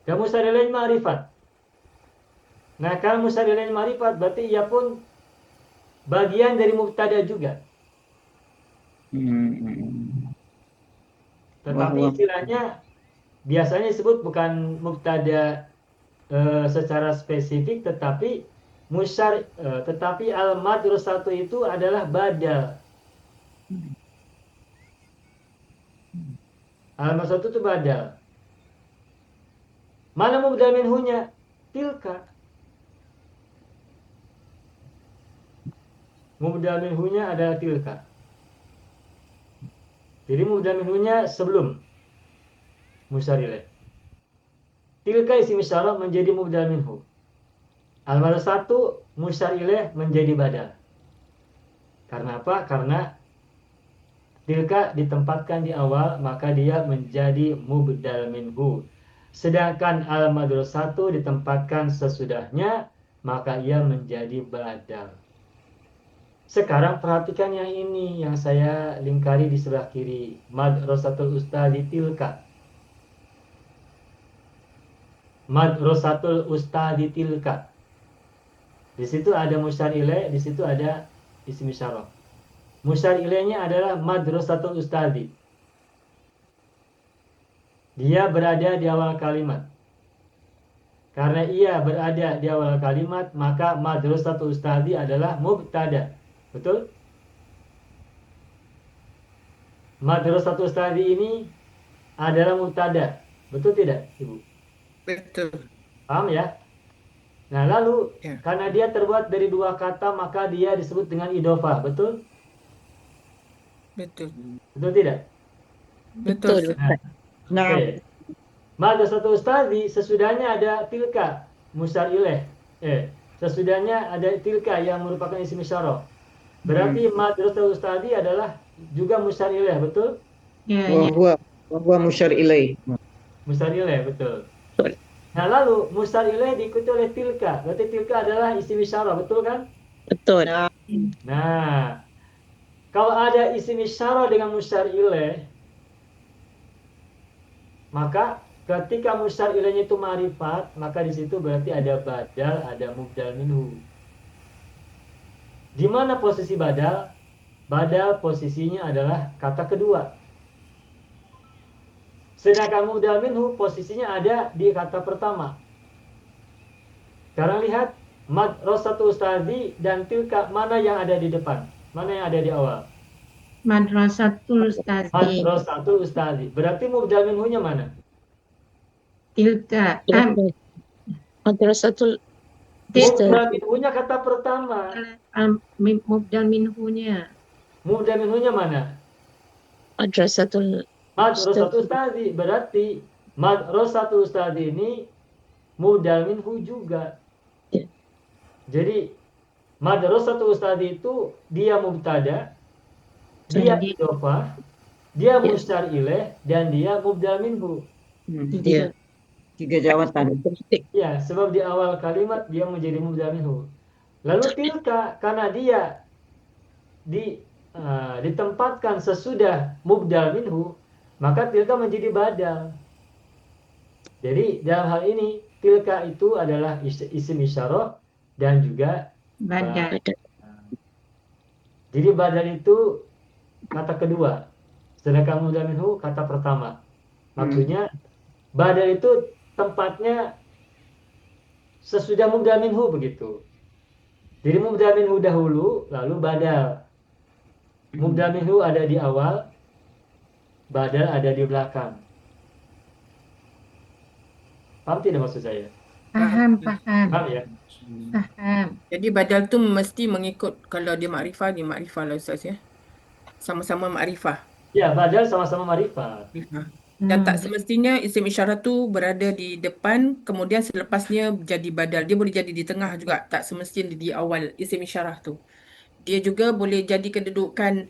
Dan musyar ilaih ma'rifat. Nah, kalau musyar ilaih ma'rifat berarti ia pun bagian dari mubtada juga. Tetapi Wahwa. istilahnya biasanya disebut bukan mubtada secara spesifik, tetapi tetapi al-madrasatu itu adalah badal. Al-madrasatu itu badal. Mana mubdal minhunya? Tilka. Mubdal minhunya adalah tilka. Jadi mubdal minhunya sebelum musyar ilaih. Tilka isim isyarah menjadi mubdal minhu. Al-madrasatu musyar ilaih menjadi badal. Karena apa? Karena tilka ditempatkan di awal, maka dia menjadi mubdal minhu. Sedangkan al-madrasatu ditempatkan sesudahnya, maka ia menjadi badal. Sekarang perhatikan yang ini yang saya lingkari di sebelah kiri. Madrasatul ustadi tilka. Madrasatul ustadi tilka. Di situ ada musyar ilaih, di situ ada isim isyarah. Musyar ilaihnya adalah madrasatul ustadi. Dia berada di awal kalimat. Karena ia berada di awal kalimat, maka madrasatul ustadzi adalah mubtada. Betul? Madrasatul ustadzi ini adalah mubtada. Betul tidak, Ibu? Betul. Paham ya? Nah, lalu Ya. karena dia terbuat dari dua kata, maka dia disebut dengan idhofah. Betul? Betul. Betul tidak? Betul. Betul. Nah, Nah, oke. Madrasatul ustadzi sesudahnya ada tilka musyar ilaih. Sesudahnya ada tilka yang merupakan isim isyarah. Berarti madrasatul ustadzi adalah juga musyar ilaih, betul? Ya, wa huwa musyar ilaih. Musyar ilaih, betul. Betul. Nah, lalu musyar ilaih diikuti oleh tilka. Berarti tilka adalah isim isyarah, betul kan? Betul. Nah, kalau ada isim isyarah dengan musyar ilaih, maka ketika musyar ilaihnya itu ma'rifat, maka di situ berarti ada badal, ada mubdal minhu. Di mana posisi badal? Badal posisinya adalah kata kedua. Sedangkan mubdal minhu posisinya ada di kata pertama. Sekarang lihat madrasatul ustadzi dan tilka, mana yang ada di depan? Mana yang ada di awal? madrasatul ustadzi. Madrasatul ustadzi. Berarti mubdal minhunya mana? Tilka. Madrasatul Tilka. Mubdal minhunya kata pertama. Mubdal minhunya. Mubdal minhunya mana? Madrasatul Madrasatul ustadzi. Berarti madrasatul ustadzi ini mubdal minhu juga. Ya. Jadi madrasatul ustadzi itu dia mubtada, dia Jadi, idhofah, dia musyar ilaih, dan dia mubdal minhu. Iya. Tiga jawatan. Ya, sebab di awal kalimat dia menjadi mubdal minhu. Lalu tilka, karena dia ditempatkan sesudah mubdal minhu, maka tilka menjadi badal. Jadi dalam hal ini tilka itu adalah isim isyarah dan juga badal. Jadi badal itu kata kedua, sedangkan mubdal minhu kata pertama. Maksudnya badal itu tempatnya sesudah mubdal minhu begitu. Jadi mubdal minhu dahulu, lalu badal. Mubdal minhu ada di awal, badal ada di belakang. Paham tidak maksud saya? Paham. Paham ya? Paham. Jadi badal tu mesti mengikut, kalau dia makrifah lah Ustaz ya. Sama-sama makrifah. Ya, badal sama-sama ma'rifat. Dan tak semestinya isim isyarat tu berada di depan, kemudian selepasnya jadi badal. Dia boleh jadi di tengah juga, tak semestinya di awal isim isyarat tu. Dia juga boleh jadi kedudukan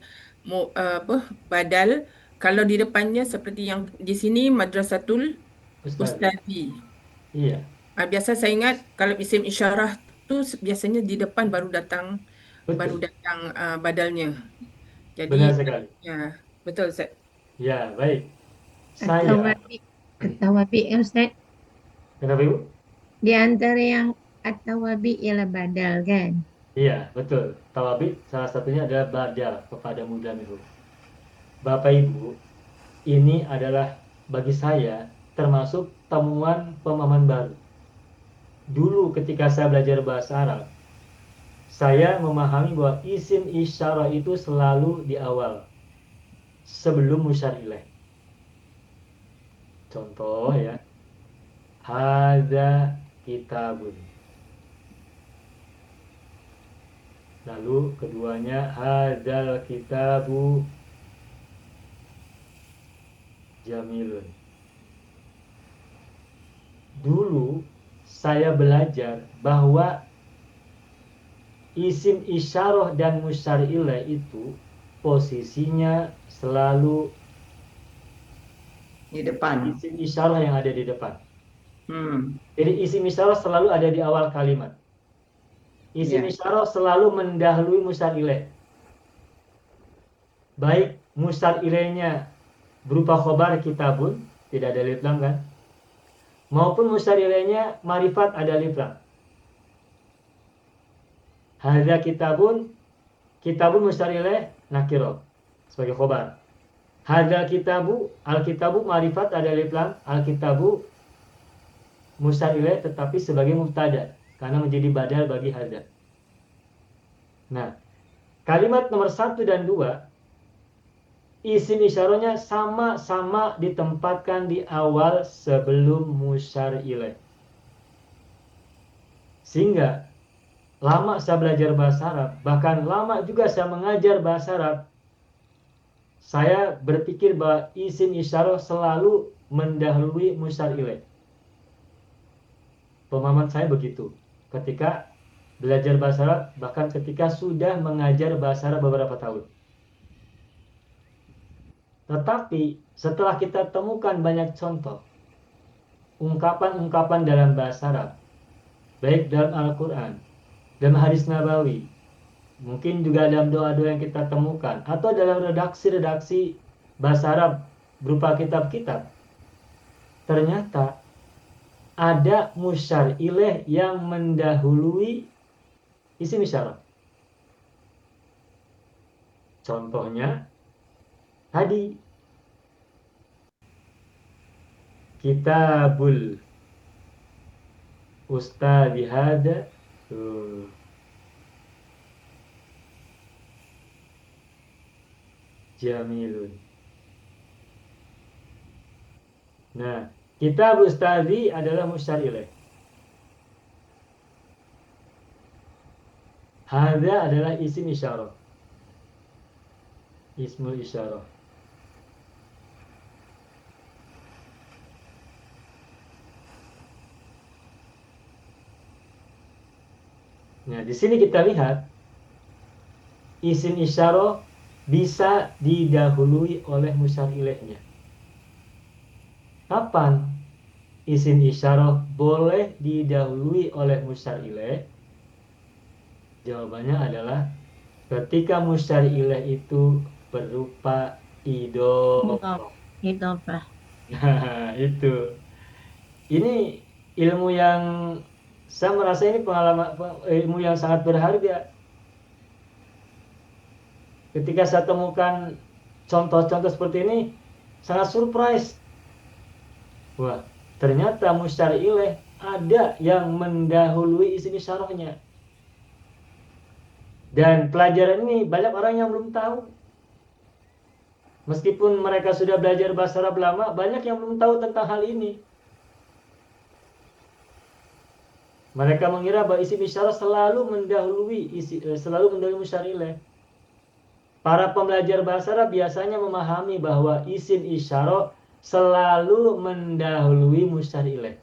badal kalau di depannya seperti yang di sini madrasatul Ustaz. ustadzi. Iya. Biasa saya ingat kalau isim isyarah tu biasanya di depan baru datang Betul. badalnya. Jadi Benar sekali. ya, betul Ustaz. Ya, baik. Saya, At-tawabi Ustaz. kenapa Ibu? Di antara yang at-tawabi ialah badal kan? Iya, betul. Tawabit salah satunya adalah badal kepada mubdal minhu. Bapak Ibu, ini adalah bagi saya termasuk temuan pemahaman baru. Dulu ketika saya belajar bahasa Arab, saya memahami bahwa isim isyarah itu selalu di awal, sebelum musyar ilaih. Contoh ya, hadza kitabun. Lalu keduanya hadzal kitabu jamilun. Dulu saya belajar bahwa isim isyarah dan musyar ilaih itu posisinya selalu Di depan. isim isyarah yang ada di depan. Hmm. Jadi isim isyarah selalu ada di awal kalimat. Isim Ya. isyarah selalu mendahului musyar ilaih. Baik musyar ilaihnya berupa khobar kitabun, tidak ada alif lam kan? Maupun musyar ilaihnya ma'rifat ada alif lam. Hadza kitabun musyar ilaih nakirah sebagai khobar. Hadzal kitabu, al-kitabu ma'rifat ada alif lam, al-kitabu musyar ilaih tetapi sebagai mubtada karena menjadi badal bagi hadza. Nah, kalimat nomor 1 dan 2 isim isyarahnya sama-sama ditempatkan di awal sebelum musyar ilaih. Sehingga lama saya belajar bahasa Arab, bahkan lama juga saya mengajar bahasa Arab, saya berpikir bahwa isim isyarah selalu mendahului musyar ilaih. Pemahaman saya begitu ketika belajar bahasa Arab, bahkan ketika sudah mengajar bahasa Arab beberapa tahun. Tetapi setelah kita temukan banyak contoh ungkapan-ungkapan dalam bahasa Arab, baik dalam Al-Quran, dalam hadis Nabawi, mungkin juga dalam doa-doa yang kita temukan, atau dalam redaksi-redaksi bahasa Arab berupa kitab-kitab, ternyata ada musyar ilaih yang mendahului isim isyarah. Contohnya tadi kitabul ustadzi hada jamilun. Nah, kitab ustadzi adalah musyar ilaih. Hada adalah isim isyarah. Ismul isyarah. Nah, di sini kita lihat isim isyarah bisa didahului oleh musyar ilaihnya. Kapan isim isyarah boleh didahului oleh musyar ilaih? Jawabannya adalah ketika musyar ilaih itu berupa idhofah. Idhofah. Nah, itu. Ini ilmu yang saya merasa ini pengalaman ilmu yang sangat berharga. Ketika saya temukan contoh-contoh seperti ini, sangat surprise. Wah, ternyata musyar ilaih ada yang mendahului isim isyarahnya. Dan pelajaran ini banyak orang yang belum tahu. Meskipun mereka sudah belajar bahasa Arab lama, banyak yang belum tahu tentang hal ini. Mereka mengira bahwa isim isyarah selalu mendahului musyar ilaih. Para pembelajar bahasa Arab biasanya memahami bahwa isim isyarah selalu mendahului musyar ilaih.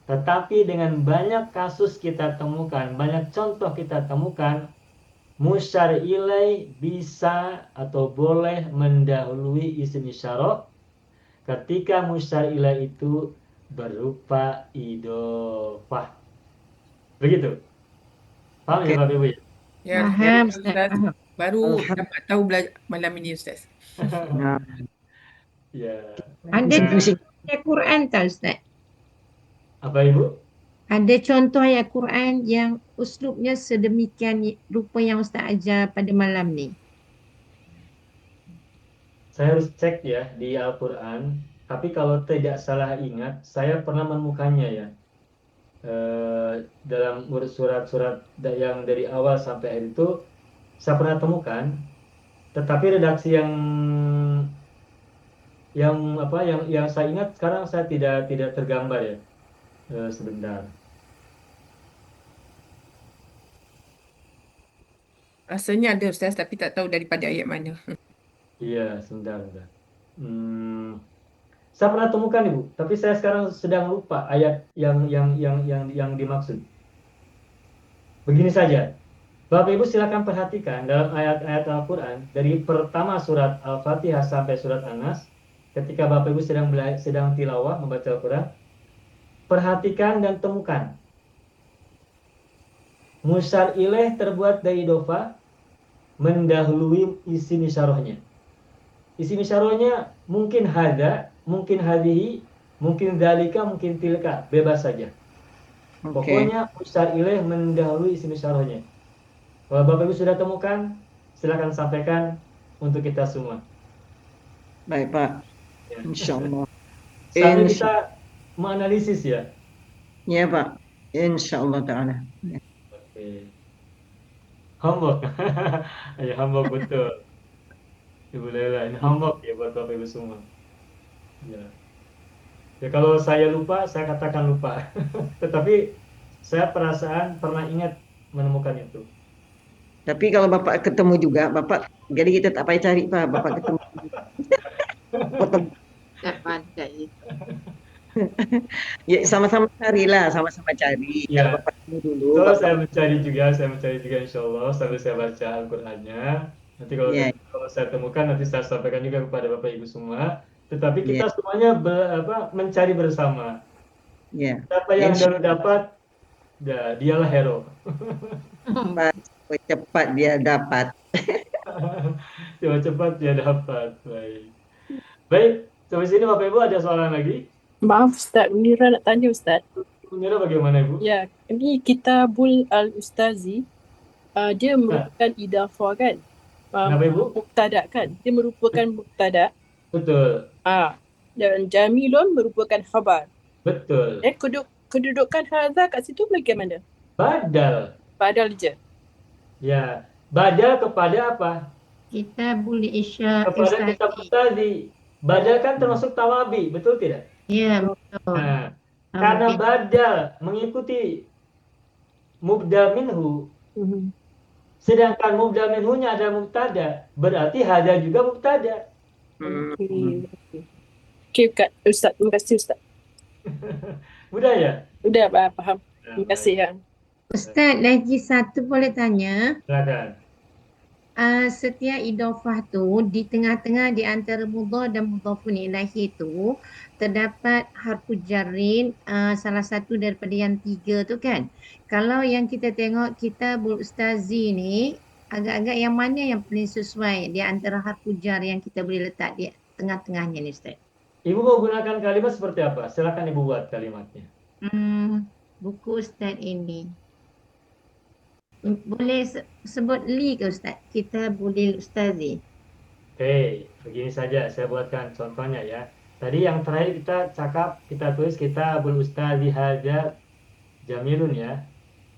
Tetapi dengan banyak kasus kita temukan, banyak contoh kita temukan, musyar ilaih bisa atau boleh mendahului isim isyarah ketika musyar ilaih itu berupa idhofah. Begitu. Paham ya Bapak Ibu ya? Ya, Faham, Ustaz. Ustaz. Baru Alhamdulillah. dapat tahu malam ini, Ustaz. Nah, Ya. Ada pusing-pusing. ayat Quran tak Ustaz? Apa Ibu? Ada contoh ayat Quran yang uslubnya sedemikian rupa yang Ustaz ajar pada malam ni. Saya harus cek ya di Al-Quran. Tapi kalau tidak salah ingat, saya pernah menemukannya ya. Dalam surat-surat yang dari awal sampai akhir itu saya pernah temukan, tetapi redaksi yang saya ingat sekarang saya tidak tergambar ya. Sebentar. Rasanya ada, Ustaz, tapi tak tahu daripada ayat mana. Iya, sebentar. Saya pernah temukan Ibu, tapi saya sekarang sedang lupa ayat yang dimaksud. Begini saja. Bapak Ibu silakan perhatikan dalam ayat-ayat Al-Quran dari pertama surat Al-Fatihah sampai surat An-Nas, ketika Bapak Ibu sedang tilawah membaca Al-Quran, perhatikan dan temukan. Musyar ilaih terbuat dari idhofah mendahului isim isyarahnya. Isim isyarahnya mungkin hada, mungkin hadhihi, mungkin dzalika, mungkin tilka, bebas saja. Pokoknya musyar ilaih mendahului isim isyarahnya. Kalau Bapak Ibu sudah temukan, silakan sampaikan untuk kita semua. Baik, Pak. Ya. Insyaallah. Sambil Insya, kita menganalisis ya. ya, Pak. Insyaallah taala. Ya. Oke. Homework. Ya, homework betul. Ibu Lela, ini homework ya buat Bapak Ibu semua. Ya. Ya kalau saya lupa, saya katakan lupa. Tetapi saya perasaan pernah ingat menemukan itu. Tapi kalau Bapak ketemu juga, Bapak jadi kita tak payah cari, Pak. Bapak ketemu ketemu. Tak pandai. Ya, sama-sama carilah, sama-sama cari. Ya. Kalau Bapak ketemu dulu, So, Bapak. saya mencari juga insya Allah sambil saya baca Al-Qur'annya. Nanti Ya, kalau saya temukan nanti saya sampaikan juga kepada Bapak Ibu semua. Tetapi ya, kita semuanya mencari bersama. ya. Siapa yang Insya dulu dapat, dialah hero. Allah cepat dia dapat. Cepat dia dapat. Baik. Baik, sampai sini Bapak Ibu ada soalan lagi? Maaf Ustaz, Munira nak tanya Ustaz. Mengira bagaimana Ibu? Ya, ini Kitabul Al-Ustazi, dia merupakan idafah kan? Kenapa Ibu? Mubtada kan? Dia merupakan mubtada. Betul. Dan jamilun merupakan khabar. Betul. Kedudukan hadza kat situ bagaimana? Badal. Badal je. Ya, badal kepada apa? Kitabul Isya Kepada kitab Ustazi. tadi. Badal kan termasuk tawabi, betul tidak? Ya, betul. Nah, karena badal mengikuti mubda minhu, sedangkan mubda minhunya ada mubtada, berarti hada juga mubtada. Okey Ustaz, terima kasih Ustaz. Mudah ya? Sudah faham. Terima kasih ya. Ustaz, lagi satu boleh tanya. Silakan. Setiap idofah tu di tengah-tengah di antara mudhaf dan mudhafun ilaihi tu terdapat harfu jarrin, salah satu daripada yang tiga tu kan. Kalau yang kita tengok Kitabul Ustazi ni, agak-agak yang mana yang paling sesuai di antara harfu jar yang kita boleh letak di tengah-tengahnya ni Ustaz? Ibu mau gunakan kalimat seperti apa? Silakan Ibu buat kalimatnya. Buku Ustaz ini. Boleh sebut li ke Ustaz? Kitabul Ustazi. Oke, begini saja saya buatkan contohnya ya. Tadi yang terakhir kita tulis Kitabul Ustazi hadza jamilun ya.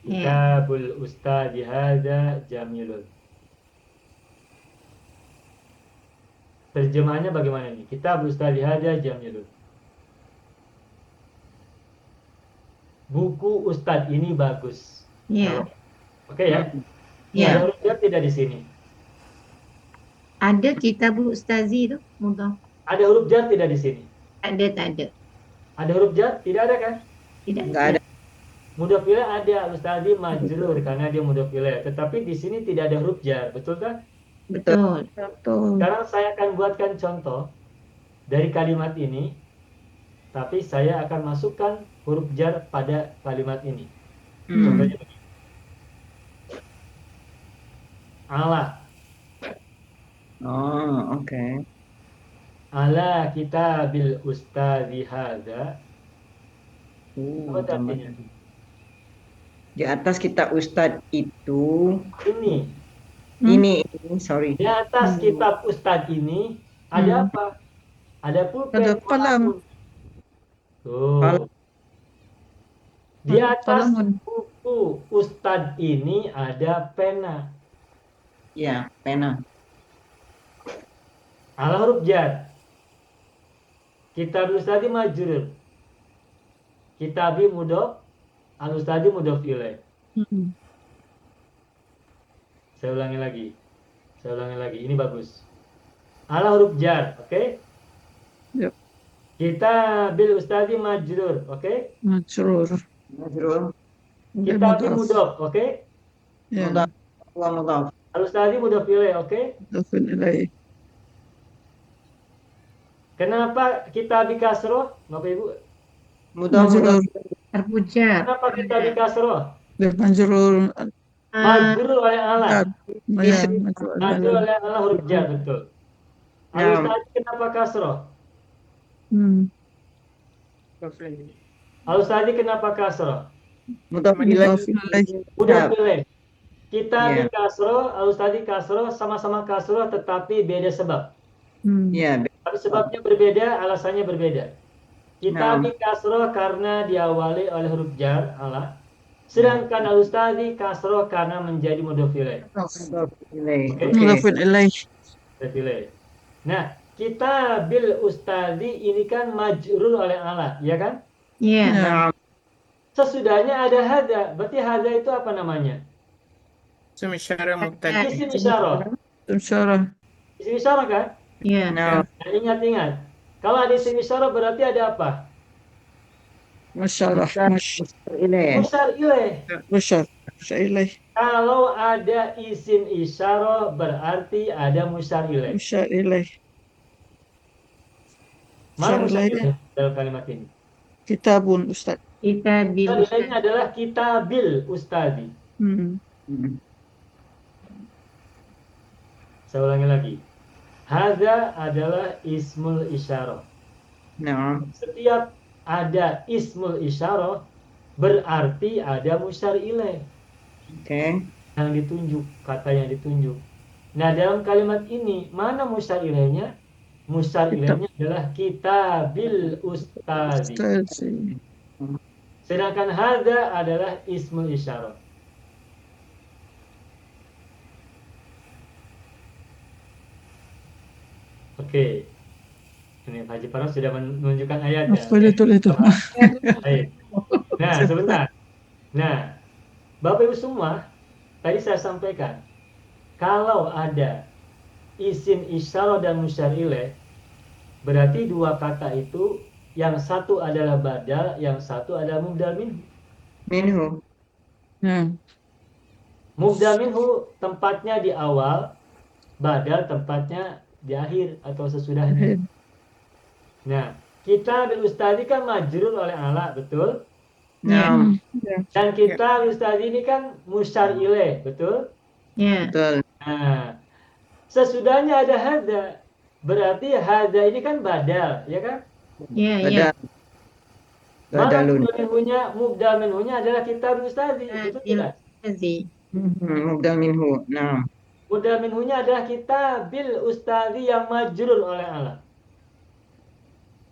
Kitabul Ustazi hadza jamilun. Terjemahannya bagaimana nih? Kitabul Ustazi hadza jamilun. Buku Ustadz ini bagus. Ya. Oke ya? Ya. Ada huruf jar tidak di sini? Ada Kitabul Ustazi tu, mudhaf. Ada huruf jar tidak di sini? Tak ada. Ada huruf jar? Tidak ada kan? Tidak Enggak ada. Mudhaf ilaih ada, Ustazi majrur karena dia mudhaf ilaih. Tetapi di sini tidak ada huruf jar, betul kan? Betul. Sekarang saya akan buatkan contoh dari kalimat ini, tapi saya akan masukkan huruf jar pada kalimat ini. Contohnya begini. Ala. Oh, oke. Ala kitabil ustadzi hadza. Apa Tambah. artinya? Di atas kitab Ustadz itu Ini. ini sorry. Di atas kitab Ustadz ini ada apa? Ada pulpen. Ada kalam. Tuh. Di atas Kalamun. buku Ustadz ini ada pena. Ya, pena. Ala huruf jar. Kitab Ustadzi majrur. Kitabi mudhaf, al Ustadzi mudhaf ilaih. Saya ulangi lagi. Ini bagus. Ala huruf jar, oke? Yep. Kitabil Ustadzi majrur, oke? Majrur. Majrur. Kitabi mudhaf, oke? Ya. Mudhaf. Wa mudhaf. Al Ustadzi mudhaf ilaih, oke? Mudhafun ilaih. Kenapa kitabi kasroh, Bapak Ibu? Mudhaf. Majrur. Harfu jar. Kenapa kitabi kasroh? Majrur. Majrur oleh ala. Ya, majrur. Majrur oleh ala huruf jar, betul. Al Ya. Ustadzi kenapa kasroh? Al Ustadzi kenapa kasroh? Mudhaf ilaih. Mudhafun ilaih. Udah pilih. Kita Ya. di kasroh, Al Ustadzi kasroh, sama-sama kasroh tetapi beda sebab. Ya, Tapi sebabnya berbeda, alasannya berbeda. Kita di kasroh karena diawali oleh huruf jar, ala. Sedangkan al-ustadi kasroh karena menjadi mudhof ilaih. Mudhafun ilaih. Mudhof ilaih. Nah, kita bil ustadi ini kan majrur oleh ala, ya kan? Ya. Ya. Sesudahnya ada hada. Berarti hada itu apa namanya? Isim isyarah mubtada. Isim isyarah. Syarah. Isim isyarah kan? Ya. Nah, ingat-ingat. Kalau ada isim isyarah berarti ada apa? Masyarah. Musyar ilaih. Masyar. Ilaih. Kalau ada isim isyarah berarti ada musyar ilaih. Masyar ilaih. Mana musyar Musyar ilaih. ilaih dalam kalimat ini? Kitabun Ustaz. Kita bil Musyar ilaihnya adalah kitabil ustadi. Saya ulangi lagi. Hadza adalah ismul isyarah. Setiap ada ismul isyarah berarti ada musyar ilaih. Yang ditunjuk, kata yang ditunjuk. Nah, dalam kalimat ini mana musyar ilaihnya? Musyar ilaihnya adalah kitabil ustadi. Ustaz. Sedangkan hadza adalah ismul isyarah. Oke. Ini Pak Haji Farhan sudah menunjukkan ayat ya. Betul itu. Baik. Nah, sebentar. Nah, Bapak Ibu semua, tadi saya sampaikan, kalau ada isim isyarah dan musyar ilaih, berarti dua kata itu, yang satu adalah badal, yang satu adalah mubdal minhu. Ya. Mubdal minhu tempatnya di awal, badal tempatnya di akhir atau sesudahnya. Nah, kita bil ustadi kan majrur oleh ala, betul? Ya. Dan kita bil ustadi ini kan musyar ilaih, betul? Ya. Nah, sesudahnya ada hadza. Berarti hadza ini kan badal, ya kan? Ya. Ya. Mana mubdal minhunya adalah kita bil ustadi, betul tidak? Mubdal minhu. Nah. Mubdal minhunya adalah kita bil ustadi yang majrur oleh ala.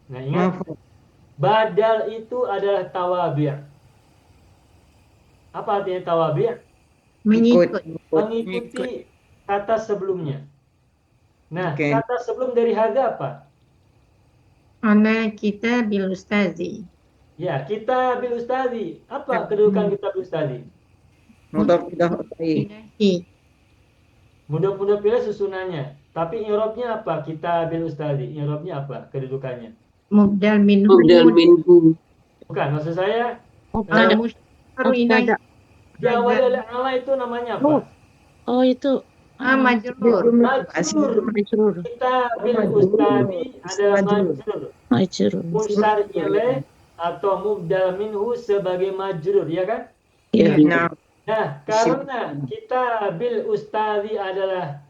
Nah, ingat, badal itu adalah tawabi'. Apa artinya tawabi'? Mengikuti kata sebelumnya. Nah, kata sebelum dari hadza apa? Ana kita bil ustazi. Ya, kita bil ustazi. Apa kedudukan kita bil ustazi? Mudhaf ilaih. Mudhaf ilaih susunannya. Tapi i'rabnya apa? Kita bil ustazi. I'rabnya apa kedudukannya? Mubdal minhu. Bukan, maksud saya musyar ilaih. diawali oleh ala itu namanya apa? Oh, itu Majrur. Majrur. Kita bil ustadi adalah majrur. majrur. Musyar ilaih atau mubdal minhu sebagai majrur, ya kan? Ya. Nah, karena kita bil ustadi adalah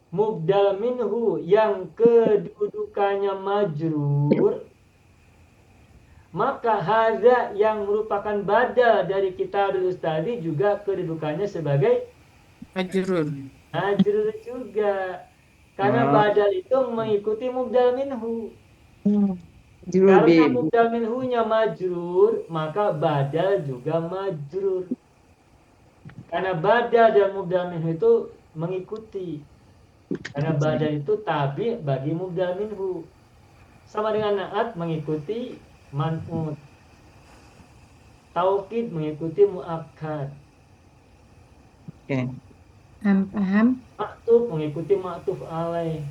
mubdal minhu yang kedudukannya majrur, maka hadza yang merupakan badal dari kita bil ustadi juga kedudukannya sebagai Majrur. majrur juga. Karena badal itu mengikuti mubdal minhu. Karena mubdal minhunya majrur, maka badal juga majrur. Karena badal dan mubdal minhu itu mengikuti. Karena badal itu tabi bagi mubdal minhu. Sama dengan naat mengikuti man'ut. Taukid mengikuti muakkad. Paham? Maktuf mengikuti maktuf alaih.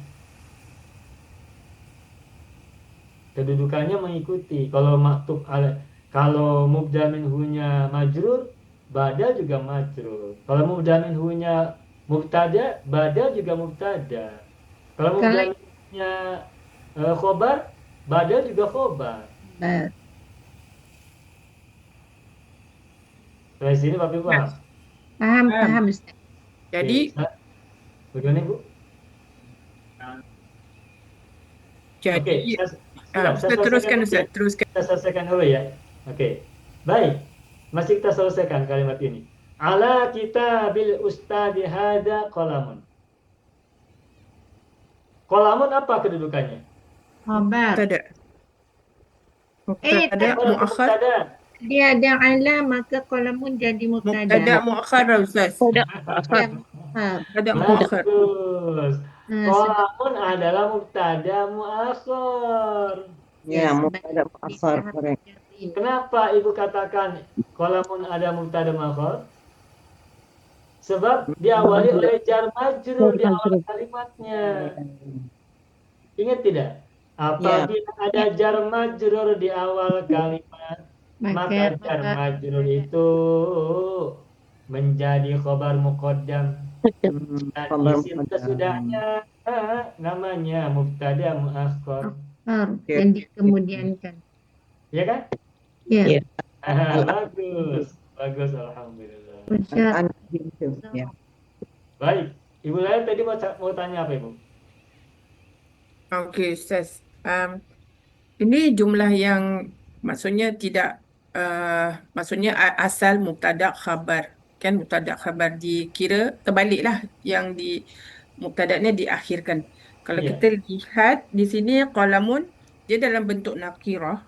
Kedudukannya mengikuti. Kalau maktuf alaih, kalau mubdal minhunya majrur, badal juga majrur. Kalau mubdal minhunya mubtada, badal juga mubtada. Kalau mubdal minhunya khobar, badal juga khobar. Dari sini Bapak Ibu paham? Paham Ustaz. Jadi, bagaimana Bu? jadi Saya teruskan selesaikan. Ustaz, teruskan. Kita selesaikan dulu ya. Oke. Baik. Masih kita selesaikan kalimat ini. Ala kita bil ustadi hada qalamun. Qalamun apa kedudukannya? Khabar. Mubtada. Eh, Mubtada Khabar atau muakhar. mubtada? Dia ada ala maka qalamun jadi Mubtada mubtada. muakhar Ustaz. Tidak. Ya, Mubtada muakhar. Bagus. sebab Qalamun adalah mubtada muakhar. Ya, sebab mubtada muakhar, dia correct. harfu Kenapa ibu katakan qalamun ada mubtada muakhar? Sebab diawali oleh jar majrur di awal kalimatnya. Ingat tidak? Apabila ada jar majrur di awal kalimat, maka jar majrur itu menjadi khobar muqaddam. Dan Khabar isim muqaddam. sesudahnya namanya mubtada muakhar. yang dikemudiankan. Ya kan? Ya. Ya. Bagus. Bagus, alhamdulillah. Masya Al-an gitu. Ya. Baik. Ibu Laila tadi mau tanya apa, Ibu? Okey, Ustaz. Ini jumlah yang maksudnya tidak maksudnya asal mubtada khabar. Kan mubtada khabar dikira terbaliklah, yang di mubtada'nya diakhirkan. Kalau Iya. kita lihat di sini qalamun dia dalam bentuk nakirah.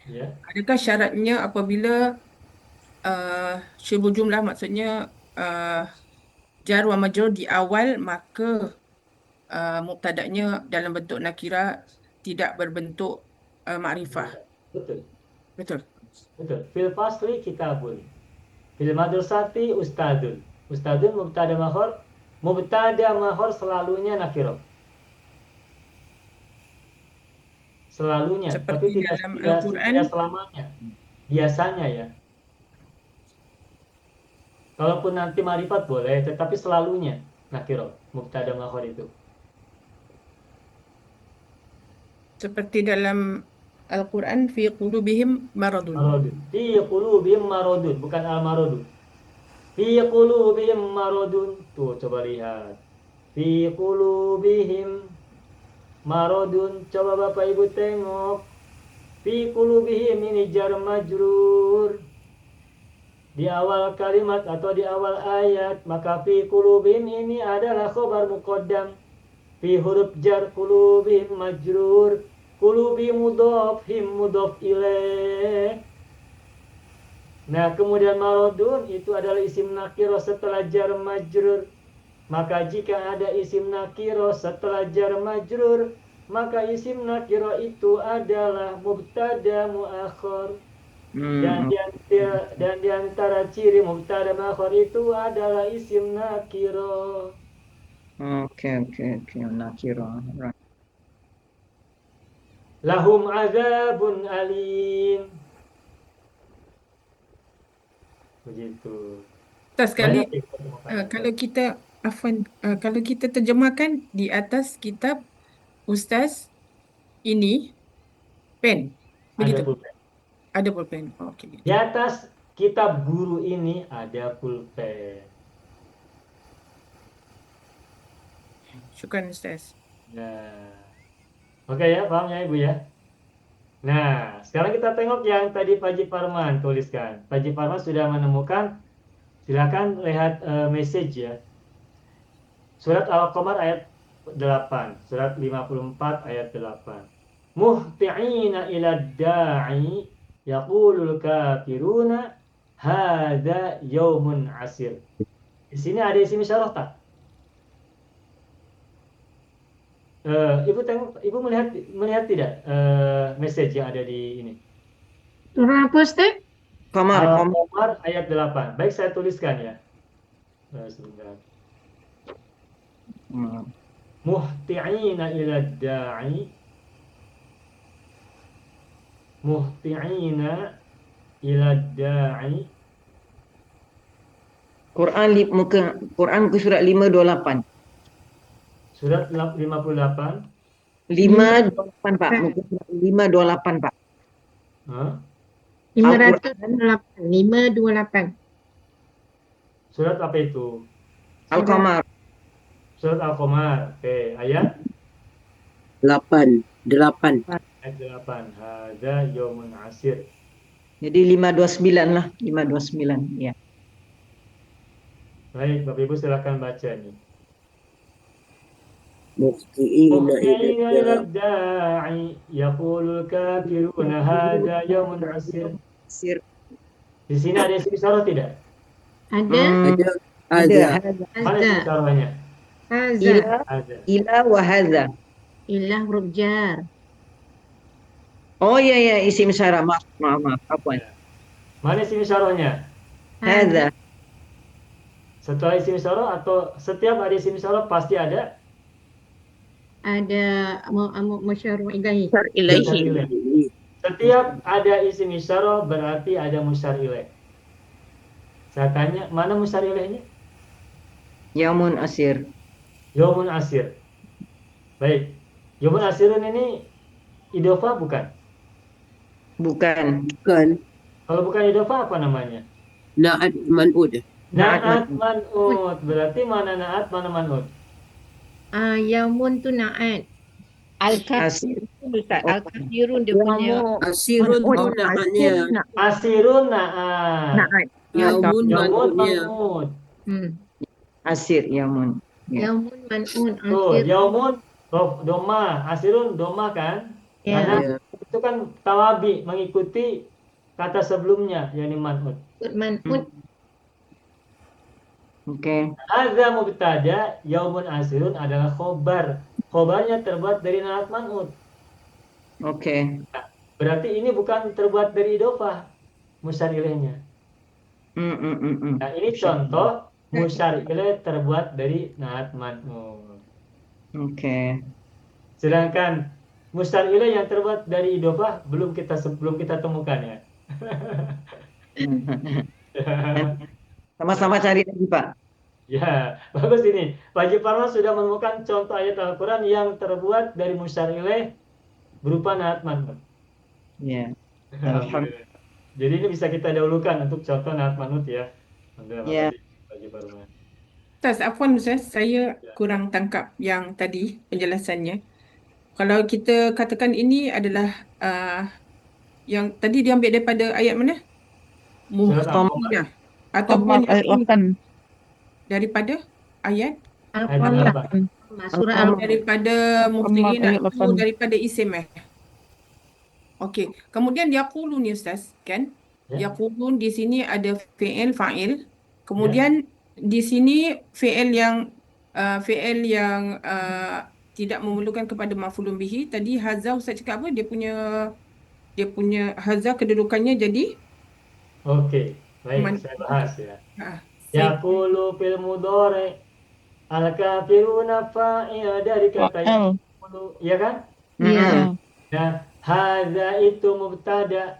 Ya. Adakah syaratnya apabila syubul jumlah, maksudnya jar wa majrur di awal, maka mubtada'nya dalam bentuk nakirah, tidak berbentuk makrifah. Betul. Betul. Betul. Fil fasli kitabun. Fil madrasati ustadun. Ustadun mubtada mahor. Mubtada mahor selalunya nakirah. Selalunya, tapi Seperti tidak, dalam tidak, Al-Quran. tidak selamanya. Biasanya ya. Kalaupun nanti marifat boleh, tetapi selalunya nakirah, mubtada mahor itu. Seperti dalam Al-Quran, fi qulubihim maradun. Marodun. Fi qulubihim marodun, bukan al-marodun. Fi qulubihim marodun. Tuh, coba lihat. Fi qulubihim marodun. Coba Bapak Ibu tengok. Fi qulubihim ini jar majrur. Di awal kalimat atau di awal ayat, maka fi qulubihim ini adalah khobar muqaddam. Fi huruf jar qulubihim majrur. Qulubi mudhaf, him mudhaf ilaih. Nah, kemudian marodun itu adalah isim nakiro setelah jar majrur. Maka jika ada isim nakiro setelah jar majrur, maka isim nakiro itu adalah mubtada muakhar. Dan di antara ciri mubtada muakhar itu adalah isim nakiro. Oke. Nakirah. Right. Lahum azabun alim. Begitu. Sekali, Banyak ya, kalau kita terjemahkan di atas kitab Ustaz ini pen, ada begitu. pulpen. Ada pulpen. Okey. Di atas kitab guru ini ada pulpen. Syukran Ustaz. Nah, oke ya, paham ya Ibu ya? Nah, sekarang kita tengok yang tadi Pak Haji Farman tuliskan. Pak Haji Farman sudah menemukan. Silakan lihat message ya. Surat Al-Qamar ayat 8, surat 54 ayat 8. Muhti'ina ila da'i yaqulul kafiruna hadza yaumun asir. Di sini ada isim isyarah tak? Ibu melihat tidak message yang ada di ini? Surah apa, Ustaz? Qamar. Al-Qamar ayat 8. Baik, saya tuliskan ya. Sebentar. Muhti'ina ila da'i. Muhti'ina ila da'i. Quran muka surat 528. Surat 58. 528 Pak. Muka surat 528 Pak. Hah? 528. Surat apa itu? Al-Qamar. Surat Al-Qamar. Oke, ayat 8. ayat 8. Hadza yaumun asir. Jadi 529 lah. 529. Ya. Baik, Bapak Ibu silakan baca nih. مهطئين إلى مهطعين إلى الداع الداعي يقول الكافرون هذا يوم عسير. Sir. Di sini ada isim isyarah tidak? Ada ada Ada. هذا Hadza. Mana isim Hazza. isyarahnya? Hazza. Ila, Ada. ila wa hadza. Ilah huruf jar. Oh ya ya, isim isyarah. Maaf. Afwan. Mana isim isyarahnya? Hadza. Setelah isim isyarah atau setiap ada isim isyarah pasti ada Ada musyaruh ilahi. Musyar musyar ilaihi. ilaih. Setiap ada isim isyarah berarti ada musyar ilaih. Saya tanya, mana musyar ilaihnya? Yaumun asir. Yaumun asir. Baik. Yaumun asirun ini idofah bukan? Bukan. bukan Kalau bukan idofah apa namanya? نعت منعود Naat man'ud. Berarti mana naat, mana man'ud? Yaumun tu naat. Asir. Ustaz. Al-kafirun dia punya. أسير tu naatnya Asirun naat. Naat. Yaumun Yaumun man'udnya man'ud. Asir yaumun. Ya. Yaumun man'un. Tuh, Akhir. yaumun doma, asirun doma kan? Ya. Karena Ya. itu kan tawabi mengikuti kata sebelumnya yakni man'ud. Man'un. Oke. Hadza mubtada, yaumun asirun adalah khobar. Khobarnya terbuat dari naat man'ud. Oke. Berarti ini bukan terbuat dari idofah musyar ilaihnya. Nah, ini contoh musyar ilaih terbuat dari naat man'ud. Oke. Sedangkan musyar ilaih yang terbuat dari idofah belum kita temukan ya. Sama-sama cari lagi, Pak. Ya, bagus ini. Pak Haji Parman sudah menemukan contoh ayat Al-Quran yang terbuat dari musyar ilaih berupa naat man'ud. Ya. Alhamdulillah. Jadi ini bisa kita dahulukan untuk contoh naat man'ud ya. Alhamdulillah, Ya. Pak Haji Parman. Ustaz, afwan Ustaz, saya kurang tangkap yang tadi penjelasannya. Kalau kita katakan ini adalah yang tadi diambil daripada ayat mana? Surat Muhtaminah. Ataupun ayat yang 8. daripada ayat Ayat Al-Qamar. 8. Surah Al-Qamar. daripada ayat muhtaminah itu 8. daripada isim Okey, kemudian yaqulu ni Ustaz, kan? Ya. Yaqulun di sini ada fi'il fa'il. Kemudian di sini fi'il yang tidak memerlukan kepada maf'ulun bihi. Tadi hadza Ustaz cakap apa? Dia punya hadza kedudukannya jadi Oke, baik, Man- saya bahas ya. saya Yaqulu fil mudhari al-kafiruna fa'il dari kata Fa'il. yaqulu, ya kan? Ya. Nah, hadza itu mubtada.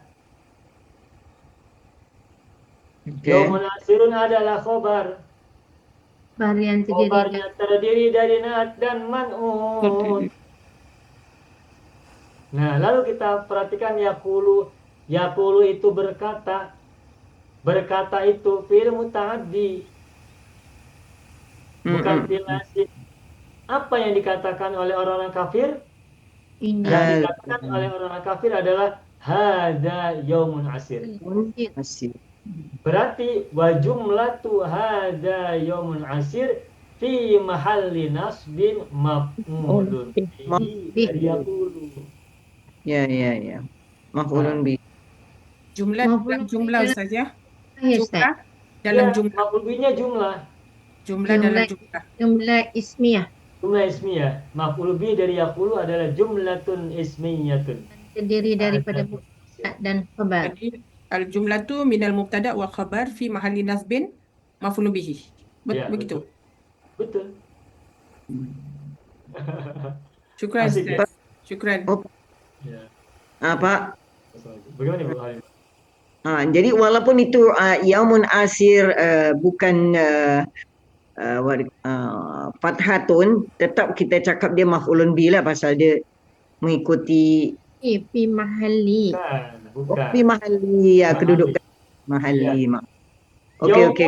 Oke. Yaumun asirun adalah khobar. Varian terdiri Khobarnya terdiri dari naat dan man'ud. Nah, lalu kita perhatikan yaqulu. Yaqulu itu berkata. Berkata itu fi'il muta'addi. Bukan fi'il lazim. Apa yang dikatakan oleh orang-orang kafir? ini. Yang dikatakan oleh orang-orang kafir adalah hadza yaumun asir. Asir. Berarti wa jumlatu hadza yaumun asir fi mahalli nasbin maf'ulun bihi dari yaqulu. Ya. Maf'ulun bi. jumlah dalam Maf'ul jumlah bihi Ustaz ya. Ya, Ustaz. Jumlah dalam Ya, jumlah. maf'ul bihinya jumlah. Jumlah dalam jumlah. Jumlah ismiyah. Jumlah ismiyah. Maf'ul bihi dari yaqulu adalah jumlatun ismiyatun. Terdiri daripada mubtada dan khabar. Jadi al-jumlah tu minal mubtada wa khabar fi mahalli nasbin maf'ulun bihi. Ya, Begitu. Betul. Syukran Asik ya? Ustaz. Syukran. Ya. Pak. Bagaimana Bu Halim? Jadi walaupun itu yaumun asir bukan fathatun, tetap kita cakap dia maf'ulun bi lah pasal dia mengikuti Fi mahalli. Bukan. fi mahalli ya, kedudukan mahalli. Okey.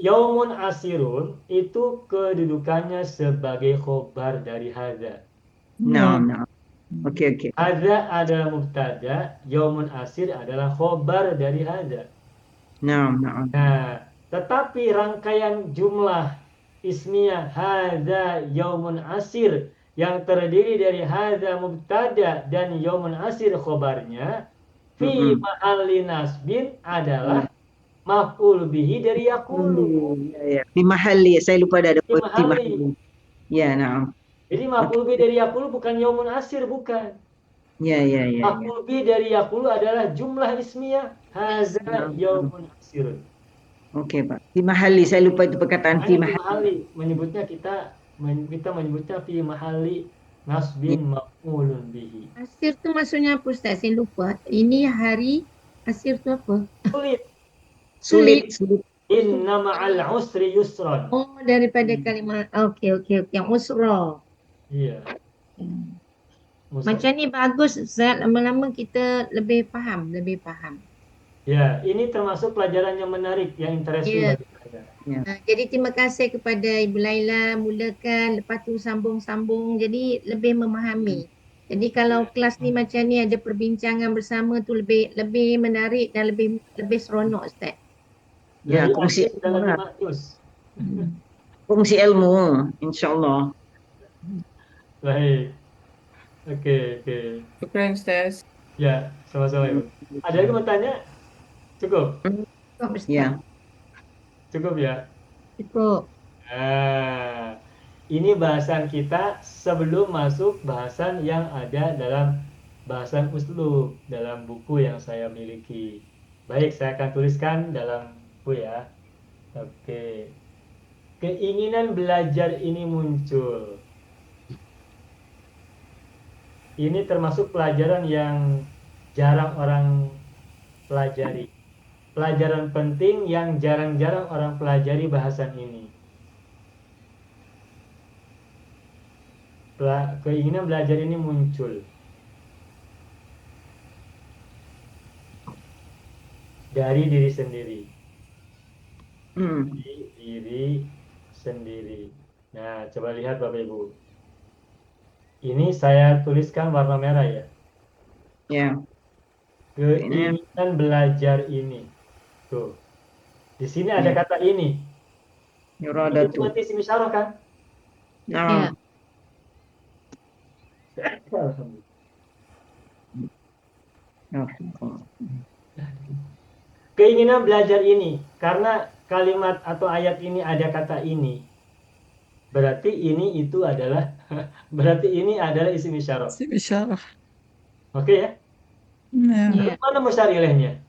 Yaumun asirun itu kedudukannya sebagai khobar dari hadza. Nah. Okey. Hadza adalah mubtada, yaumun asir adalah khobar dari hadza. Nah. Nah, tetapi rangkaian jumlah ismiyah hadza yaumun asir yang terdiri dari hadza mubtada dan yaumun asir khobarnya fi mahalli nasbin adalah maf'ul bihi dari yaqulu. Ya, ya. Di mahalli, saya lupa ada Fi di mahalli. mahalli. Ya, nah. Jadi maf'ul bihi dari yaqulu bukan yaumun asir, bukan. Ya, ya, ya, ya. Maf'ul bihi dari yaqulu adalah jumlah ismiyah hadza yaumun asir. Oke, Pak. Di mahalli, saya lupa itu perkataan di Makanya fi mahalli. mahalli menyebutnya kita menyebutnya fi mahalli nasbin maf'ulun bihi. Asir tu maksudnya apa Ustaz? Saya lupa. Ini hari asir tu apa? Sulit. Sulit. Inna ma'al usri yusran. Oh, daripada kalimat. Okey. Yang usra. Iya. Macam ni bagus Ustaz. Lama-lama kita lebih faham. Ya, ini termasuk pelajaran yang menarik, yang interesting Ya. bagi saya. Jadi terima kasih kepada Ibu Laila, mulakan, lepas tu sambung-sambung, jadi lebih memahami. Jadi kalau kelas ni macam ni ada perbincangan bersama tu lebih menarik dan lebih seronok Ustaz. Ya, Lebih kongsi aktif dalam ilmu. maknus. Kongsi ilmu, insyaAllah. Baik. Oke. Syukran Ustaz. Ya, sama-sama Ibu. Ada lagi mau tanya? Cukup? Ya. Cukup ya? Cukup. Nah, ini bahasan kita sebelum masuk bahasan yang ada dalam bahasan uslub dalam buku yang saya miliki. Baik, saya akan tuliskan dalam buku ya. Oke. Keinginan belajar ini muncul. Ini termasuk pelajaran yang jarang orang pelajari. Pelajaran penting yang jarang-jarang orang pelajari bahasan ini. Keinginan belajar ini muncul dari diri sendiri. Diri sendiri. Nah, coba lihat Bapak Ibu. Ini saya tuliskan warna merah ya. Ya. Keinginan belajar ini. Tuh. Di sini ada kata ini. Ini Yuradatu. berarti isim isyarah kan? Nah. Keinginan belajar ini, karena kalimat atau ayat ini ada kata ini, berarti ini itu adalah berarti ini adalah isim isyarah. Isim isyarah. Oke ya? Ya. Mana musyar ilaihnya?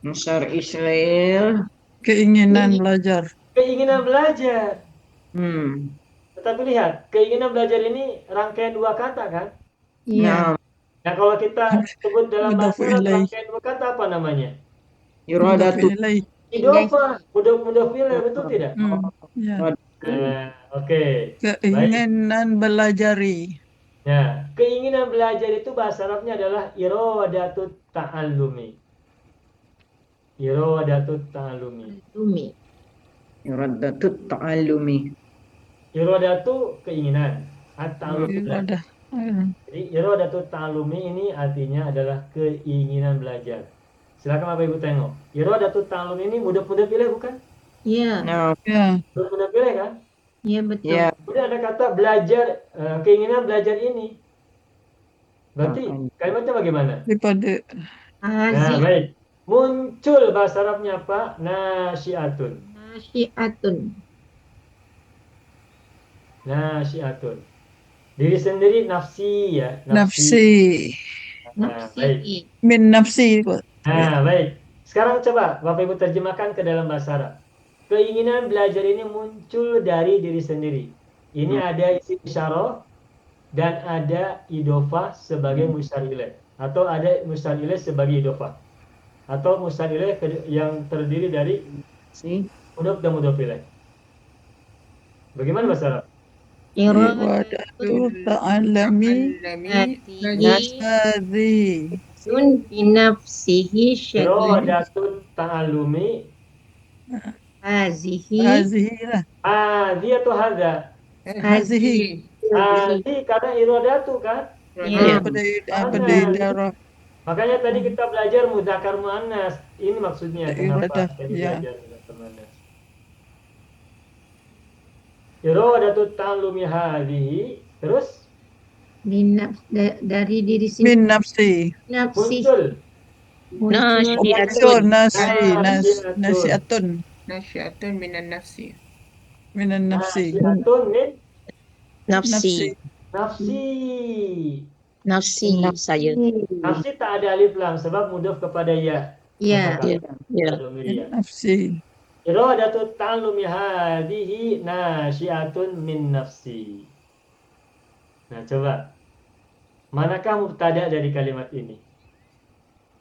Musyar Israel. Keinginan belajar. Keinginan belajar. Hmm. Tetapi lihat, keinginan belajar ini rangkaian dua kata kan? Iya. Nah, kalau kita sebut dalam bahasa Arab Mudhaf ilaih. rangkaian dua kata apa namanya? Mudhaf Yuradatu. ilaih. Idhofah, mudhaf ilaih, betul tidak? Ya. Nah, oke. Baik. Keinginan belajari. Nah, keinginan belajar itu bahasa Arabnya adalah iradatut ta'allumi. Iradatut ta'allumi. Yuradatu ta'allumi. Iradatu keinginan. At-ta'allumi. Iradah. Jadi iradatut ta'allumi ini artinya adalah keinginan belajar. Silakan Bapak Ibu tengok. Iradatut ta'allumi ini mudah-mudah pilih bukan? Iya. Nah. Ya. Mudah-mudah pilih kan? Iya betul. Ya. Kemudian ada kata belajar, keinginan belajar ini. Berarti kalimatnya bagaimana? Daripada Nah, baik. Muncul bahasa Arabnya apa? Nasyiatun. Nasyiatun. Diri sendiri nafsi ya. nafsi. Nah, baik. Min nafsi. Nah, baik. Sekarang coba Bapak Ibu terjemahkan ke dalam bahasa Arab. Keinginan belajar ini muncul dari diri sendiri. Ini ada isim isyarah dan ada idhofah sebagai musyar ilaih, atau ada musyar ilaih sebagai idhofah, atau musyar ilaih yang terdiri dari mudhaf dan mudhaf ilaih. Bagaimana bahasa Arab? Iradatu ta'allami hadhi. Binafsihi syai'un Iradatut ta'allumi hazihi lah. hadhi atau hadha? Hazihi. Hadhi karena iradatu kan? Daripada idarah. Makanya tadi kita belajar mudzakkar muannas. Ini maksudnya kenapa Iradah, tadi ya. belajar mudzakkar muannas. Iradatut ta'allumi hadhihi. Terus dari diri Min sendiri. nafsi. Nafsi. muncul. Muncul. Muncul Nasiatun. nasiatun. Nasyiatun minan nafsi. Minan nafsi. Nasiatun min Nafsi. nafsi. Nafsi saya. Nafsi tak ada alif lam sebab mudhaf kepada ya. Ya. Ya. Min nafsi. Iradatut ta'allumi hadhihi nasyiatun min nafsi. Nah, coba. Manakah mubtada dari kalimat ini?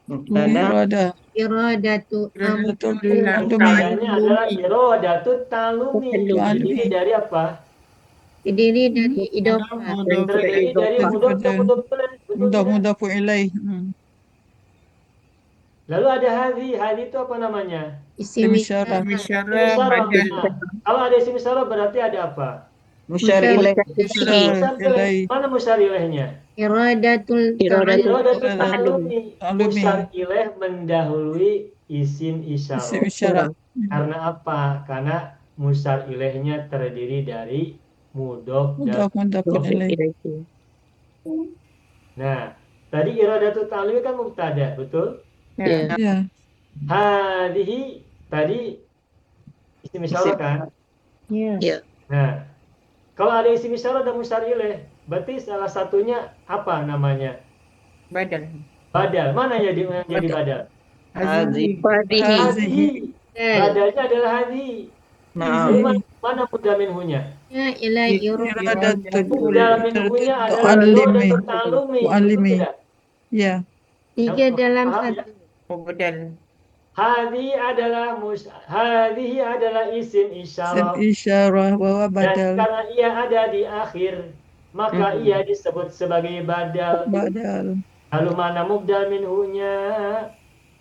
Mubtada. Iradatu Mubtadanya adalah iradatut ta'allumi. Terdiri dari apa? terdiri dari idofah. Terdiri dari mudhaf dan mudhaf ilaih. Betul tidak? Mudah ilaih. Lalu ada hadhi. Hadhi itu apa namanya? Isim Isyarah. Isyarah Isyarah. badal. Nah, kalau ada isim isyarah berarti ada apa? Musyar ilaih. Musyar ilaih. Mana musyar ilaihnya? Iradatul Iradatut ta'allumi. ta'allumi. Musyar ilaih mendahului isim Isim isyarah. isyarah. Karena apa? Karena musyar ilaihnya terdiri dari mudhaf dan Mudah ilaih. Nah, tadi iradatut ta'allumi kan mubtada, betul? Ya. Ya. Hadhihi tadi isim isyarah kan? Ya. Ya. Nah, kalau ada isim isyarah dan musyar ilaih, berarti salah satunya apa namanya? Badal. Badal. Mana yang jadi badal? Hadhi. Hadhihi. Hadhihi. Badalnya adalah hadhi. Naam. Mana mudhaf minhunya? Ya ialah Iradatul Mudhaf minhunya adalah ta'allimi. iradatut ta'allumi. Mu'allimi. Betul tidak? Ya. tiga dalam Paham ya? satu. Badal. Hadhihi adalah isim isyarah. Isyarah bahwa Dan badal. karena ia ada di akhir, maka ia disebut sebagai badal. Badal. Lalu mana mubdal minhunya?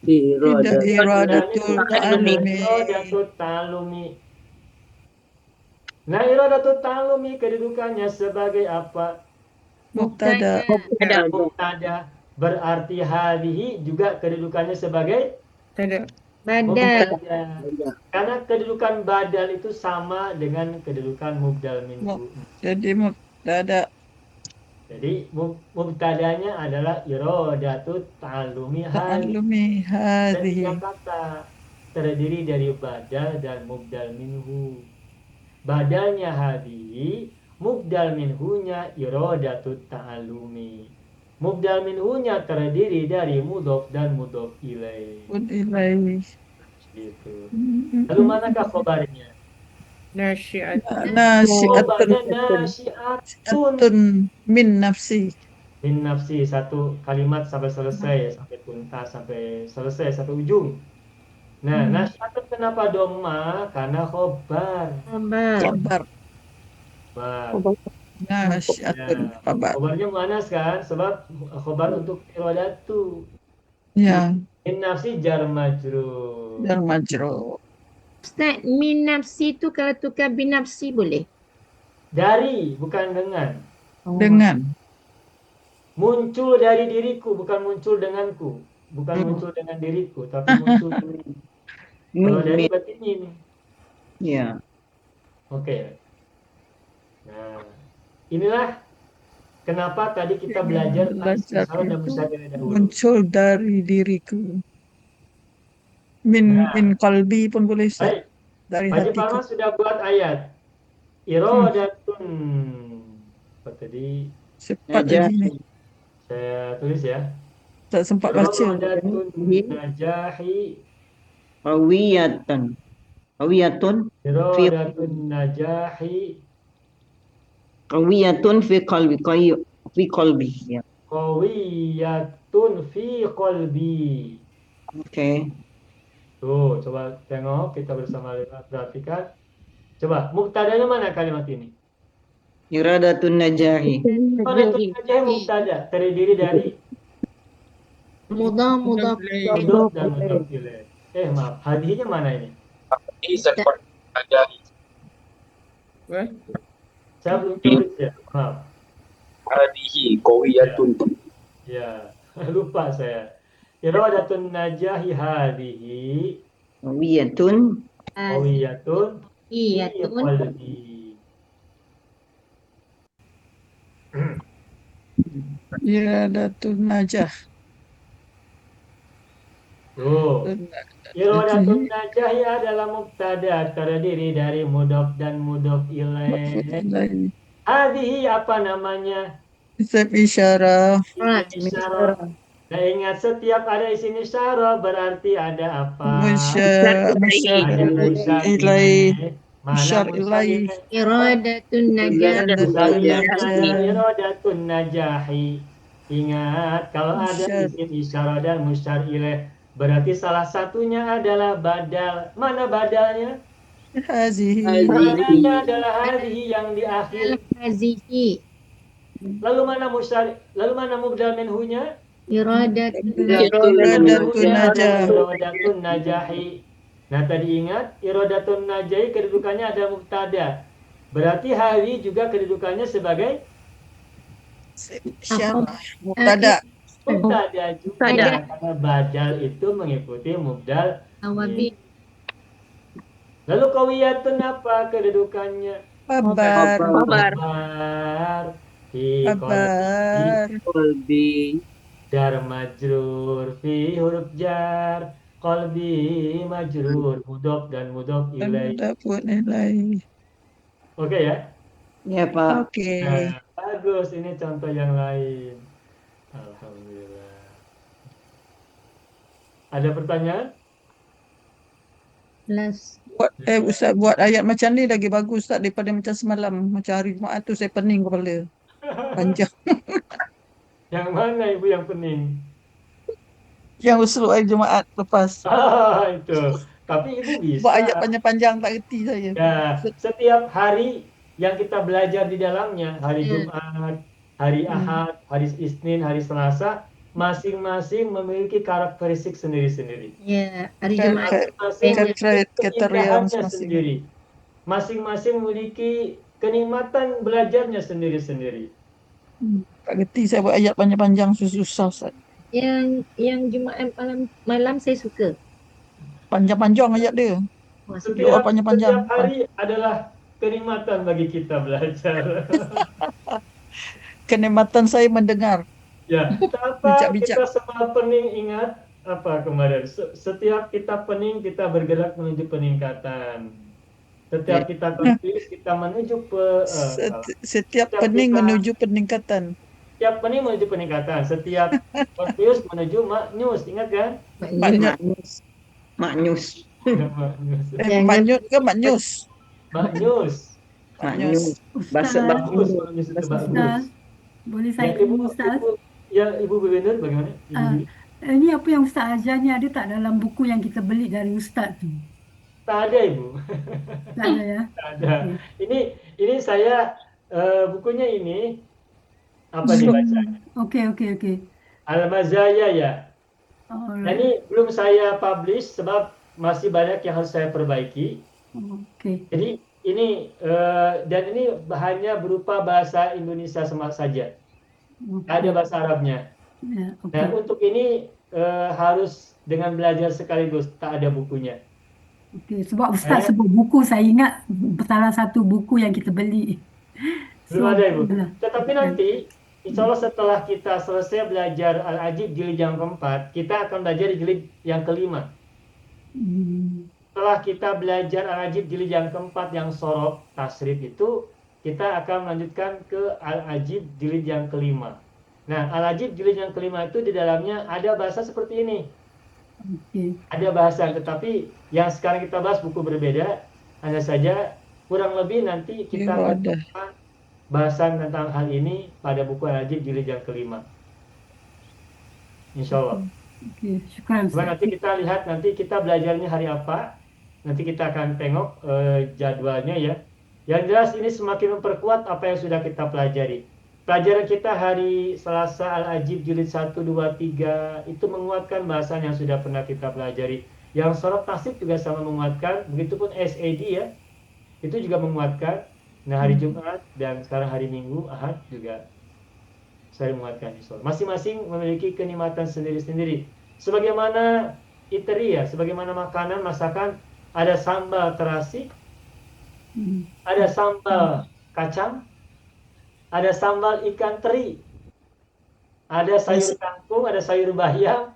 Tidak Iradatul iradatul ta'allumi. Iradatut ta'allumi. Nah, iradatut ta'allumi kedudukannya sebagai apa? Mubtada. Mubtada. Berarti hadhihi juga kedudukannya sebagai Tada. Badal. mubtada. Karena kedudukan badal itu sama dengan kedudukan mubdal minhu. Jadi mubtada. Jadi mubtadanya adalah iradatut ta'allumi Ta'allumi dan hadhihi. tiga kata terdiri dari badal dan mubdal minhu. Badalnya hadhihi, mubdal minhunya iradatut ta'allumi. Mubdal minhunya terdiri dari mudhof dan mudhof ilaih. Ilaih. Gitu. Lalu manakah khobarnya? Nasyiatun. Nasiatun. Khobarnya nasyiatun. Atun min nafsi. Min nafsi, satu kalimat sampai selesai, sampai tuntas, sampai selesai, satu ujung. Nah, nasyiatun kenapa dhamma? Karena khobar. Kabar. Khobar. Nasiatun. Kabar. Khobarnya muannas kan? Sebab khobar untuk iradatu. Ya. Min nafsi jar majrur. Dan majrur. Ustaz, min nafsi tu kalau tukar bin nafsi boleh? Dari, bukan dengan. Dengan. Muncul dari diriku, bukan muncul denganku. Bukan muncul dengan diriku, tapi muncul dari. Kalau dari berarti ini. Ya. Oke. Nah, inilah kenapa tadi kita belajar istilah dan musyawarah dahulu. Muncul dari diriku. Min qalbi pun boleh. Baik. Dari Haji hatiku. Parman sudah buat ayat. Iradatun. Apa tadi? Cepat lagi ni. Saya tulis ya. Tak sempat baca. Iradatun najahi. Qawiyatan. Qawiyatun. Iradatun najahi. Qawiyatun fi qalbi. Fi qalbi. Ya. Qawiyatun fi qalbi. Oke. Tuh, coba tengok, kita bersama perhatikan. Coba, muktadanya mana kalimat ini? Iradatun najahi. Iradatun najahi muktada, terdiri dari Mudhaf mudhaf dan mudhaf ilaih. Maaf, hadhinya mana ini? Saya belum tulis ya, maaf. Hadhihi qawiyatun. Ya, lupa saya. Iradatun najahi hadhihi Qawiyatun. qawiyatun fi Iyatun. qalbi. Iradatun najah. Tuh. Irodatun najahi adalah mubtada terdiri dari mudhof dan mudhof ilaih. Lain. Hadhihi apa namanya? Isim isyarah. Isim isyarah. Nah, ingat setiap ada isim isyarah berarti ada apa? Musyar Ada musyar ilaih. ilaih. Mana Musyar musyar ilaih. ilaih? Iradatun najah. Musyar Iradatun ilaihnya najah. irodatun najahi. Ingat, kalau ada Musyar. isim isyarah dan musyar ilaih, berarti salah satunya adalah badal. Mana badalnya? Hazihi. Badalnya adalah hadhihi yang di akhir. Hazihi. Lalu mana mubdal minhunya? Iradatun Iradatun najah. Irodatun najahi. Nah, tadi ingat irodatun najahi kedudukannya ada mubtada. Berarti hari juga kedudukannya sebagai Isyarah. Mubtada. mubtada juga karena badal itu mengikuti mubdal. awabi. Lalu qawiyatun apa kedudukannya? Kabar. Khabar. Fi Kabar. jar majrur fi huruf jar qalbi majrur mudhof dan mudhof ilaih. Mudafun ilaih. Oke ya? Ya, Pak. Oke. Nah, bagus, ini contoh yang lain. Alhamdulillah. Ada pertanyaan? Plus. Ustaz buat ayat macam ni lagi bagus Ustaz daripada macam semalam. Macam hari Jumaat tu saya pening kepala. Panjang. Yang mana ibu yang pening? Yang usul hari Jumaat lepas. Itu. Tapi ibu bisa. Buat ayat panjang-panjang tak reti saya. Ya, setiap hari yang kita belajar di dalamnya, hari Jumat, hari Ahad, hari Isnin, hari Selasa, masing-masing memiliki karakteristik sendiri-sendiri. Ya, hari Jumaat. Kriteria Keindahannya masing-masing. sendiri. Masing-masing memiliki kenikmatan belajarnya sendiri-sendiri. Tak reti saya buat ayat panjang-panjang susah Ustaz. Yang Jumaat malam saya suka. Panjang-panjang ayat dia. Doa panjang-panjang. Setiap hari adalah kenikmatan bagi kita belajar. Kenikmatan saya mendengar. Ya, apa kita semua pening ingat apa kemarin? Setiap kita pening, kita bergerak menuju peningkatan. Setiap kita confused, kita menuju setiap pening menuju peningkatan. Setiap pening menuju peningkatan. Setiap confused menuju maknyus, ingat kan? Maknyus. Maknyus ke maknyus? Maknyus. Bahasa bagus. Boleh saya tanya Ustaz? Ibu Bebenur bagaimana? Ini apa yang Ustaz ajar ni ada tak dalam buku yang kita beli dari Ustaz tu? Tak ada Ibu. Tak ada ya? Tak ada. Ini saya bukunya ini apa dibacanya? Okey. Al-Mazaya ya. Nah, ini belum saya publish sebab masih banyak yang harus saya perbaiki. Jadi ini dan ini hanya berupa bahasa Indonesia saja. Ada bahasa Arabnya. Nah, untuk ini harus dengan belajar sekaligus, tak ada bukunya. Sebab Ustaz sebut buku, saya ingat salah satu buku yang kita beli. Belum ada Ibu. Tetapi nanti insya Allah setelah kita selesai belajar Al-Ajib jilid yang keempat, kita akan belajar jilid yang kelima. Setelah kita belajar Al-Ajib jilid yang keempat yang sorok tasrif itu, kita akan melanjutkan ke Al-Ajib jilid yang kelima. Nah, Al-Ajib jilid yang kelima itu di dalamnya ada bahasa seperti ini. Ada bahasa, tetapi yang sekarang kita bahas buku berbeda. Hanya saja kurang lebih nanti kita akan bahasan tentang hal ini pada buku Al-Ajib jilid yang kelima. Insya Allah. Nanti kita lihat nanti kita belajarnya hari apa. Nanti kita akan tengok jadwalnya ya. Yang jelas ini semakin memperkuat apa yang sudah kita pelajari. Pelajaran kita hari Selasa Al-Ajib jilid 1, 2, 3 itu menguatkan bahasan yang sudah pernah kita pelajari. Yang sorok tasrif juga sama menguatkan. Begitupun SAD ya. Itu juga menguatkan. Nah, hari Jumat dan sekarang hari Minggu, Ahad juga saya menguatkan insya Allah. Masing-masing memiliki kenikmatan sendiri-sendiri. Sebagaimana iteri ya, sebagaimana makanan, masakan, ada sambal terasi, ada sambal kacang, ada sambal ikan teri. ada sayur kangkung, ada sayur bayam,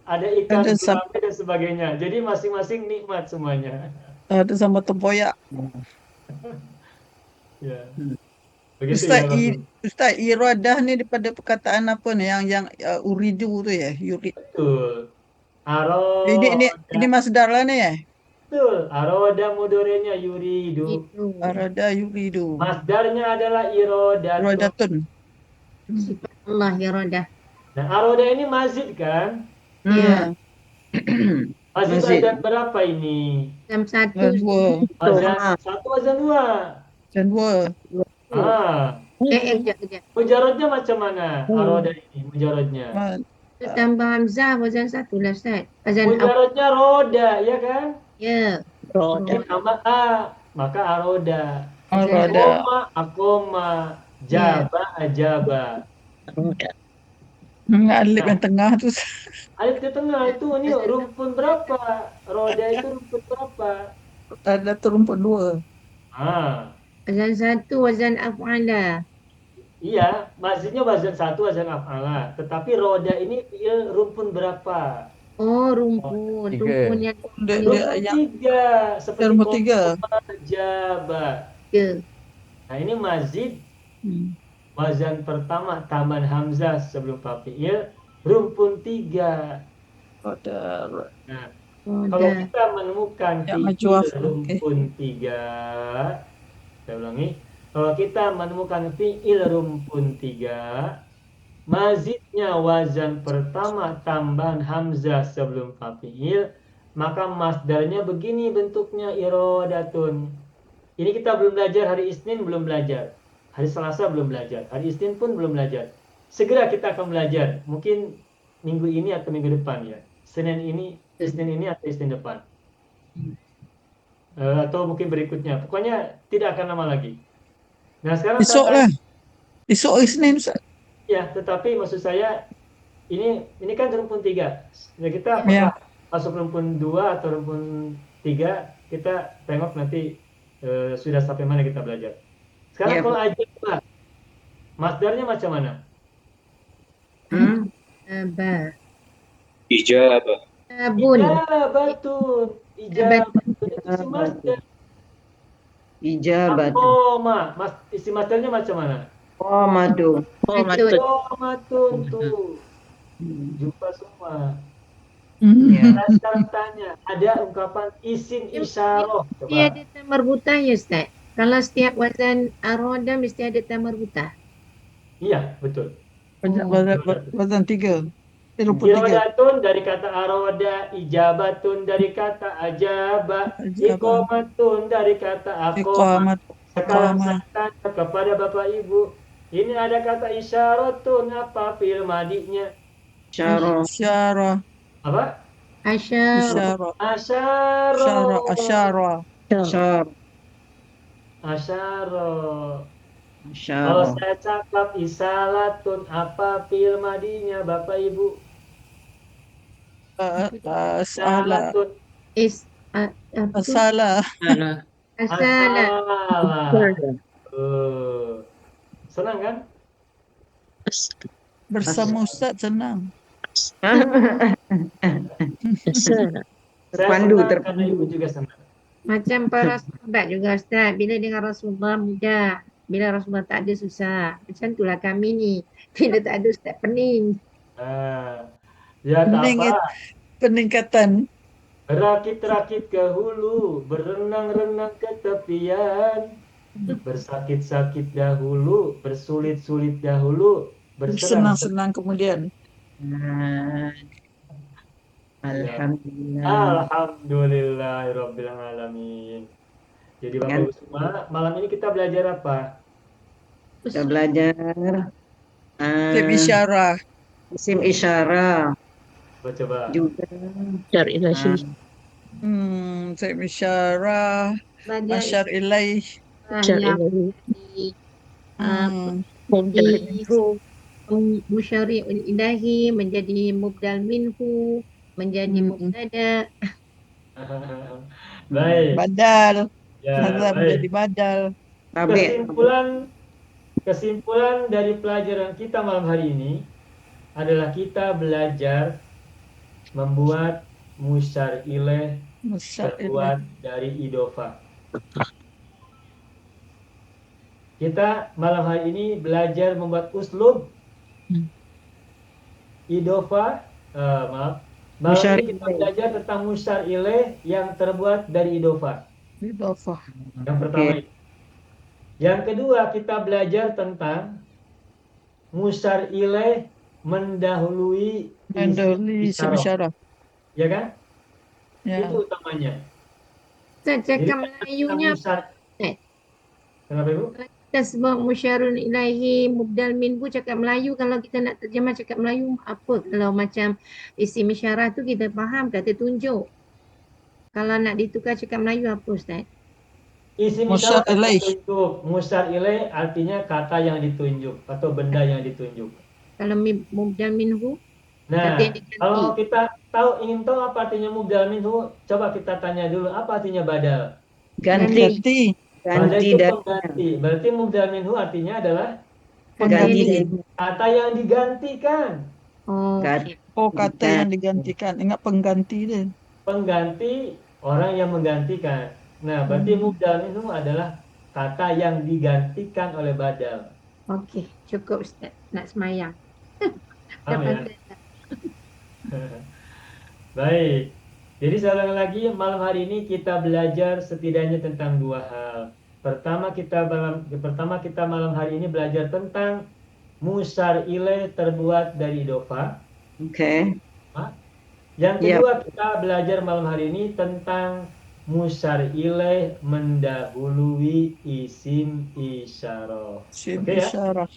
ada ikan Ada gurame dan sebagainya. Jadi masing-masing nikmat semuanya. ada sambal tempoyak. Ya. Begitu ya, Bang. Ustaz, iradah ni daripada perkataan apa ni yang uridu tu ya? Betul. Ini masdar lah ni ya? Betul. Aroda mudorenya yuridu. Arada yuridu. Masdarnya adalah irodatun. Iradatun. Sifat Allah iradah. Nah, aroda ini mazid kan? Ya. Mazid Mazid. wazan berapa ini? Jam 1. Dua. Wazan 1, wazan 2. Dan dua. Kejap. Mujarodnya macam mana? Aroda ini, mujarodnya. Tambah hamzah wazan 1 lah Ustaz. Wazan Mujarodnya roda, ya kan? Ya. Tambah a, maka aroda. Arada. Akoma, jaba, ajaba. Alif yang tengah tu. Alif di tengah itu ini rumpun berapa? Roda itu rumpun berapa? Ada tu rumput dua. Wazan 1 wazan af'ala. Iya, maksudnya wazan 1 wazan af'ala. Tetapi roda ini rumpun berapa? Oh, rumpun. Rumpun yang Rumpun 3. Seperti rumpun 3. Jaba. Ya. Nah, ini mazid. Wazan pertama tambahan hamzah sebelum fa fi'il, rumpun 3. Nah, kalau kita menemukan fi'il rumpun 3, saya ulangi, kalau kita menemukan fi'il rumpun 3, mazidnya wazan pertama tambahan hamzah sebelum fa fi'il, maka masdarnya begini bentuknya, irodatun. Ini kita belum belajar, hari Isnin belum belajar. Hari Selasa belum belajar, hari Isnin pun belum belajar. Segera kita akan belajar, mungkin minggu ini atau minggu depan ya. Isnin ini atau Isnin depan. Atau mungkin berikutnya. Pokoknya tidak akan lama lagi. Nah, sekarang Besok lah. Besok Isnin Ustaz. Ya, tetapi maksud saya ini kan rumpun 3. Ya, kita apakah masuk rumpun 2 atau rumpun 3, kita tengok nanti sudah sampai mana kita belajar. Sekarang kalau ajaba, masdarnya macam mana? Ijabah. Ijabatun. Isi masdar. Ijabat. Isi masdarnya macam mana? Qomatun. Qomatun tuh. Jumpa semua. Nah, sekarang tanya, ada ungkapan isim isyarah. Dia ada tamarbutah ya Ustaz? Kalau setiap wazan aroda mesti ada tamarbutah. Iya, betul. Wazan 3. Irodatun dari kata aroda, ijabatun dari kata ajaba, iqamatun dari kata aqama. Sekarang saya tanya kepada Bapak Ibu, ini ada kata isyaratun, apa fi'il madinya? Isyarah. Apa? Asyara. Kalau saya cakap isalatun, apa fi'il madinya Bapak Ibu? Asala. Senang kan? Bersama Ustaz senang. Terpandu. Karena Ibu juga senang. Macam para sahabat juga Ustaz. Bila dengan Rasulullah mudah. Bila Rasulullah tak ada susah. Macam itulah kami ni. Bila tak ada Ustaz pening. Ya tak apa. Peningkatan. Rakit-rakit ke hulu, berenang-renang ke tepian, bersakit-sakit dahulu, bersulit-sulit dahulu, bersenang-senang kemudian. Alhamdulillahirabbil alamin. Jadi Bapak Ibu semua, malam ini kita belajar apa? Kita belajar isim isyarah. Isim isyarah. Coba. Juga. Isim isyarah. Asyar ilaih. Musyari' ilahi menjadi mubdal minhu, menjadi mubtada. Baik. Badal. Ya, menjadi badal. Kesimpulan kesimpulan dari pelajaran kita malam hari ini adalah kita belajar membuat musyar ilaih terbuat dari idofa. Kita malam hari ini belajar membuat uslub idofa. Malam Musyar ini kita belajar tentang musyar ilaih yang terbuat dari idofa. Idofah. Yang pertama itu. Yang kedua kita belajar tentang musyar ilaih mendahului Mendahului isim isyarah. isyarah. Ya kan? Ya. Itu utamanya. Ustaz, Jadi cakap tentang Melayunya musyar. Ustaz. Kenapa Ibu? Kita sebut musyarun ilahi mubdal minhu cakap Melayu, kalau kita nak terjemah cakap Melayu apa? Kalau macam isim isyarah tu kita faham kata tunjuk. Kalau nak ditukar cakap Melayu apa Ustaz? Isim Musyar isyarah ilaih. ditunjuk. Musyar ilaih artinya kata yang ditunjuk atau benda yang ditunjuk. Kalau mubdal minhu Nah, kata yang diganti. kalau kita ingin tahu apa artinya mubdal minhu, coba kita tanya dulu apa artinya badal. Ganti. Badal Ganti itu dari pengganti. Berarti mubdal minhu artinya adalah ganti dari kata yang digantikan. Oh, Ganti. Oh, kata yang digantikan. Ingat pengganti dia. Pengganti orang yang menggantikan. Nah, berarti mubdal minhu adalah kata yang digantikan oleh badal. okey. Cukup Ustaz. Nak semayang. Paham ya? Dapat Baik. Jadi sekali lagi malam hari ini kita belajar setidaknya tentang dua hal. Pertama kita malam hari ini belajar tentang musyar ilaih terbuat dari idofa. Oke. Yang kedua kita belajar malam hari ini tentang musyar ilaih mendahului isim isyarah. Isim Oke ya? isyarah.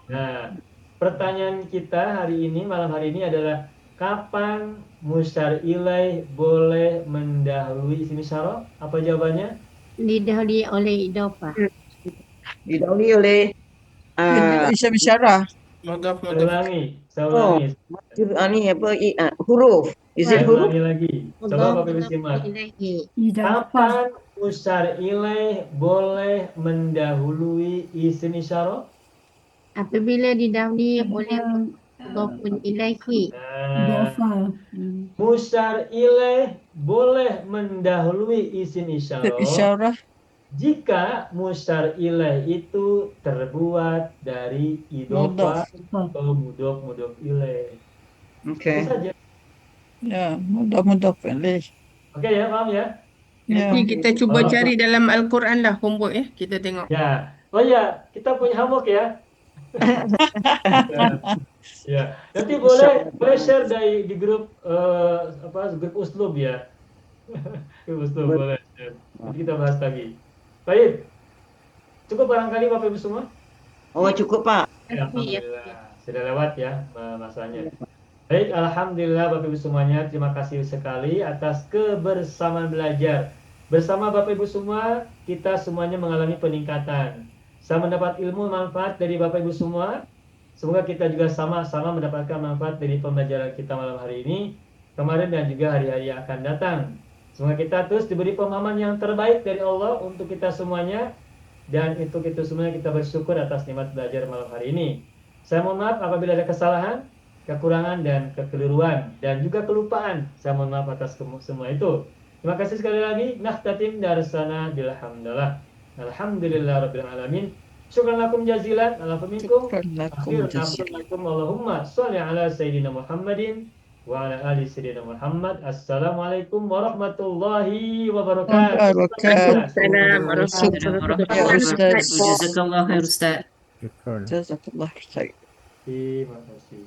Nah, pertanyaan kita malam hari ini adalah kapan musyar ilaih boleh mendahului isim isyarah? Apa jawabannya? didahului oleh idofah. Didahului oleh Isim isyarah. Mudhaf Saya mudhaf. ulangi. ni apa huruf. Is it Saya huruf? ulangi lagi. Coba Bapak Ibu simak. Ilahi. Idafah. Kapan musyar ilaih boleh mendahului isim isyarah? Apabila didahului oleh mudhafun ilaihi. Nah, Idafah. musyar ilaih boleh mendahului isim isyarah Isyarah. jika musyar ilaih itu terbuat dari idofah atau mudhof ilaih. Oke. Itu saja. Ya, mudah-mudah pilih. Oke ya, paham ya? Ya. Nanti kita cuba cari dalam Al-Quran lah homework ya. Kita tengok. Ya. Oh ya, kita punya homework ya. Ya. Nanti boleh share di grup grup uslub ya. Grup uslub boleh share. Nanti kita bahas lagi. Baik. Cukup barangkali Bapak Ibu semua? Oh, cukup Pak. Ya, alhamdulillah. Sudah lewat ya masanya. Baik, alhamdulillah Bapak Ibu semuanya, terima kasih sekali atas kebersamaan belajar. Bersama Bapak Ibu semua, kita semuanya mengalami peningkatan. Saya mendapat ilmu manfaat dari Bapak Ibu semua. Semoga kita juga sama-sama mendapatkan manfaat dari pembelajaran kita malam hari ini, kemarin dan juga hari-hari yang akan datang. Semoga kita terus diberi pemahaman yang terbaik dari Allah untuk kita semuanya, dan untuk itu semuanya kita bersyukur atas nikmat belajar malam hari ini. Saya mohon maaf apabila ada kesalahan, kekurangan dan kekeliruan dan juga kelupaan. Saya mohon maaf atas semua itu. Terima kasih sekali lagi. Nakhtatim darsana bilhamdulillah. Alhamdulillah rabbil alamin. Syukran lakum jazilan. Alhamdulillah. Akhirun Allahumma sholli ala sayyidina Muhammadin wa ala ali sayyidina Muhammad. Assalamualaikum warahmatullahi wabarakatuh. Assalamualaikum warahmatullahi wabarakatuh. Jazakallah khair Ustaz. Jazakallah khair. Terima kasih.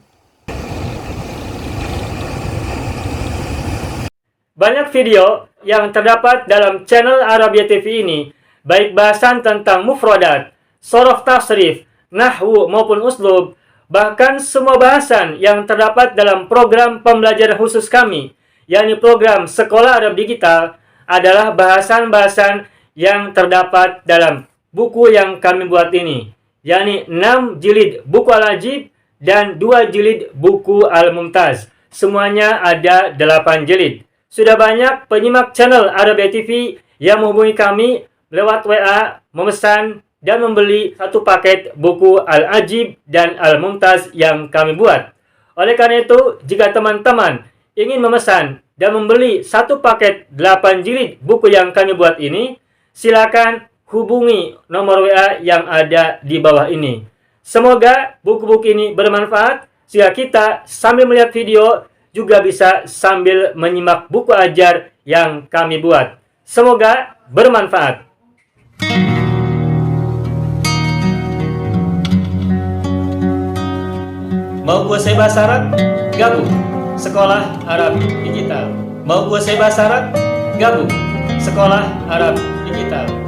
Banyak video yang terdapat dalam channel Arabia TV ini, baik bahasan tentang mufradat, sorof tasrif, nahwu maupun uslub, bahkan semua bahasan yang terdapat dalam program pembelajaran khusus kami, yakni program Sekolah Arab Digital, adalah bahasan-bahasan yang terdapat dalam buku yang kami buat ini, yakni 6 jilid buku Al-Ajib dan 2 jilid buku Al-Mumtaz. Semuanya ada 8 jilid. Sudah banyak penyimak channel Arabia TV yang menghubungi kami lewat WA, memesan dan membeli satu paket buku Al-Ajib dan Al-Mumtaz yang kami buat. Oleh karena itu, jika teman-teman ingin memesan dan membeli satu paket 8 jilid buku yang kami buat ini, silakan hubungi nomor WA yang ada di bawah ini. Semoga buku-buku ini bermanfaat, sehingga kita sambil melihat video juga bisa sambil menyimak buku ajar yang kami buat. Semoga bermanfaat. Mau kuasai bahasa Arab? Gabung Sekolah Arab Digital. Mau kuasai bahasa Arab? Gabung Sekolah Arab Digital.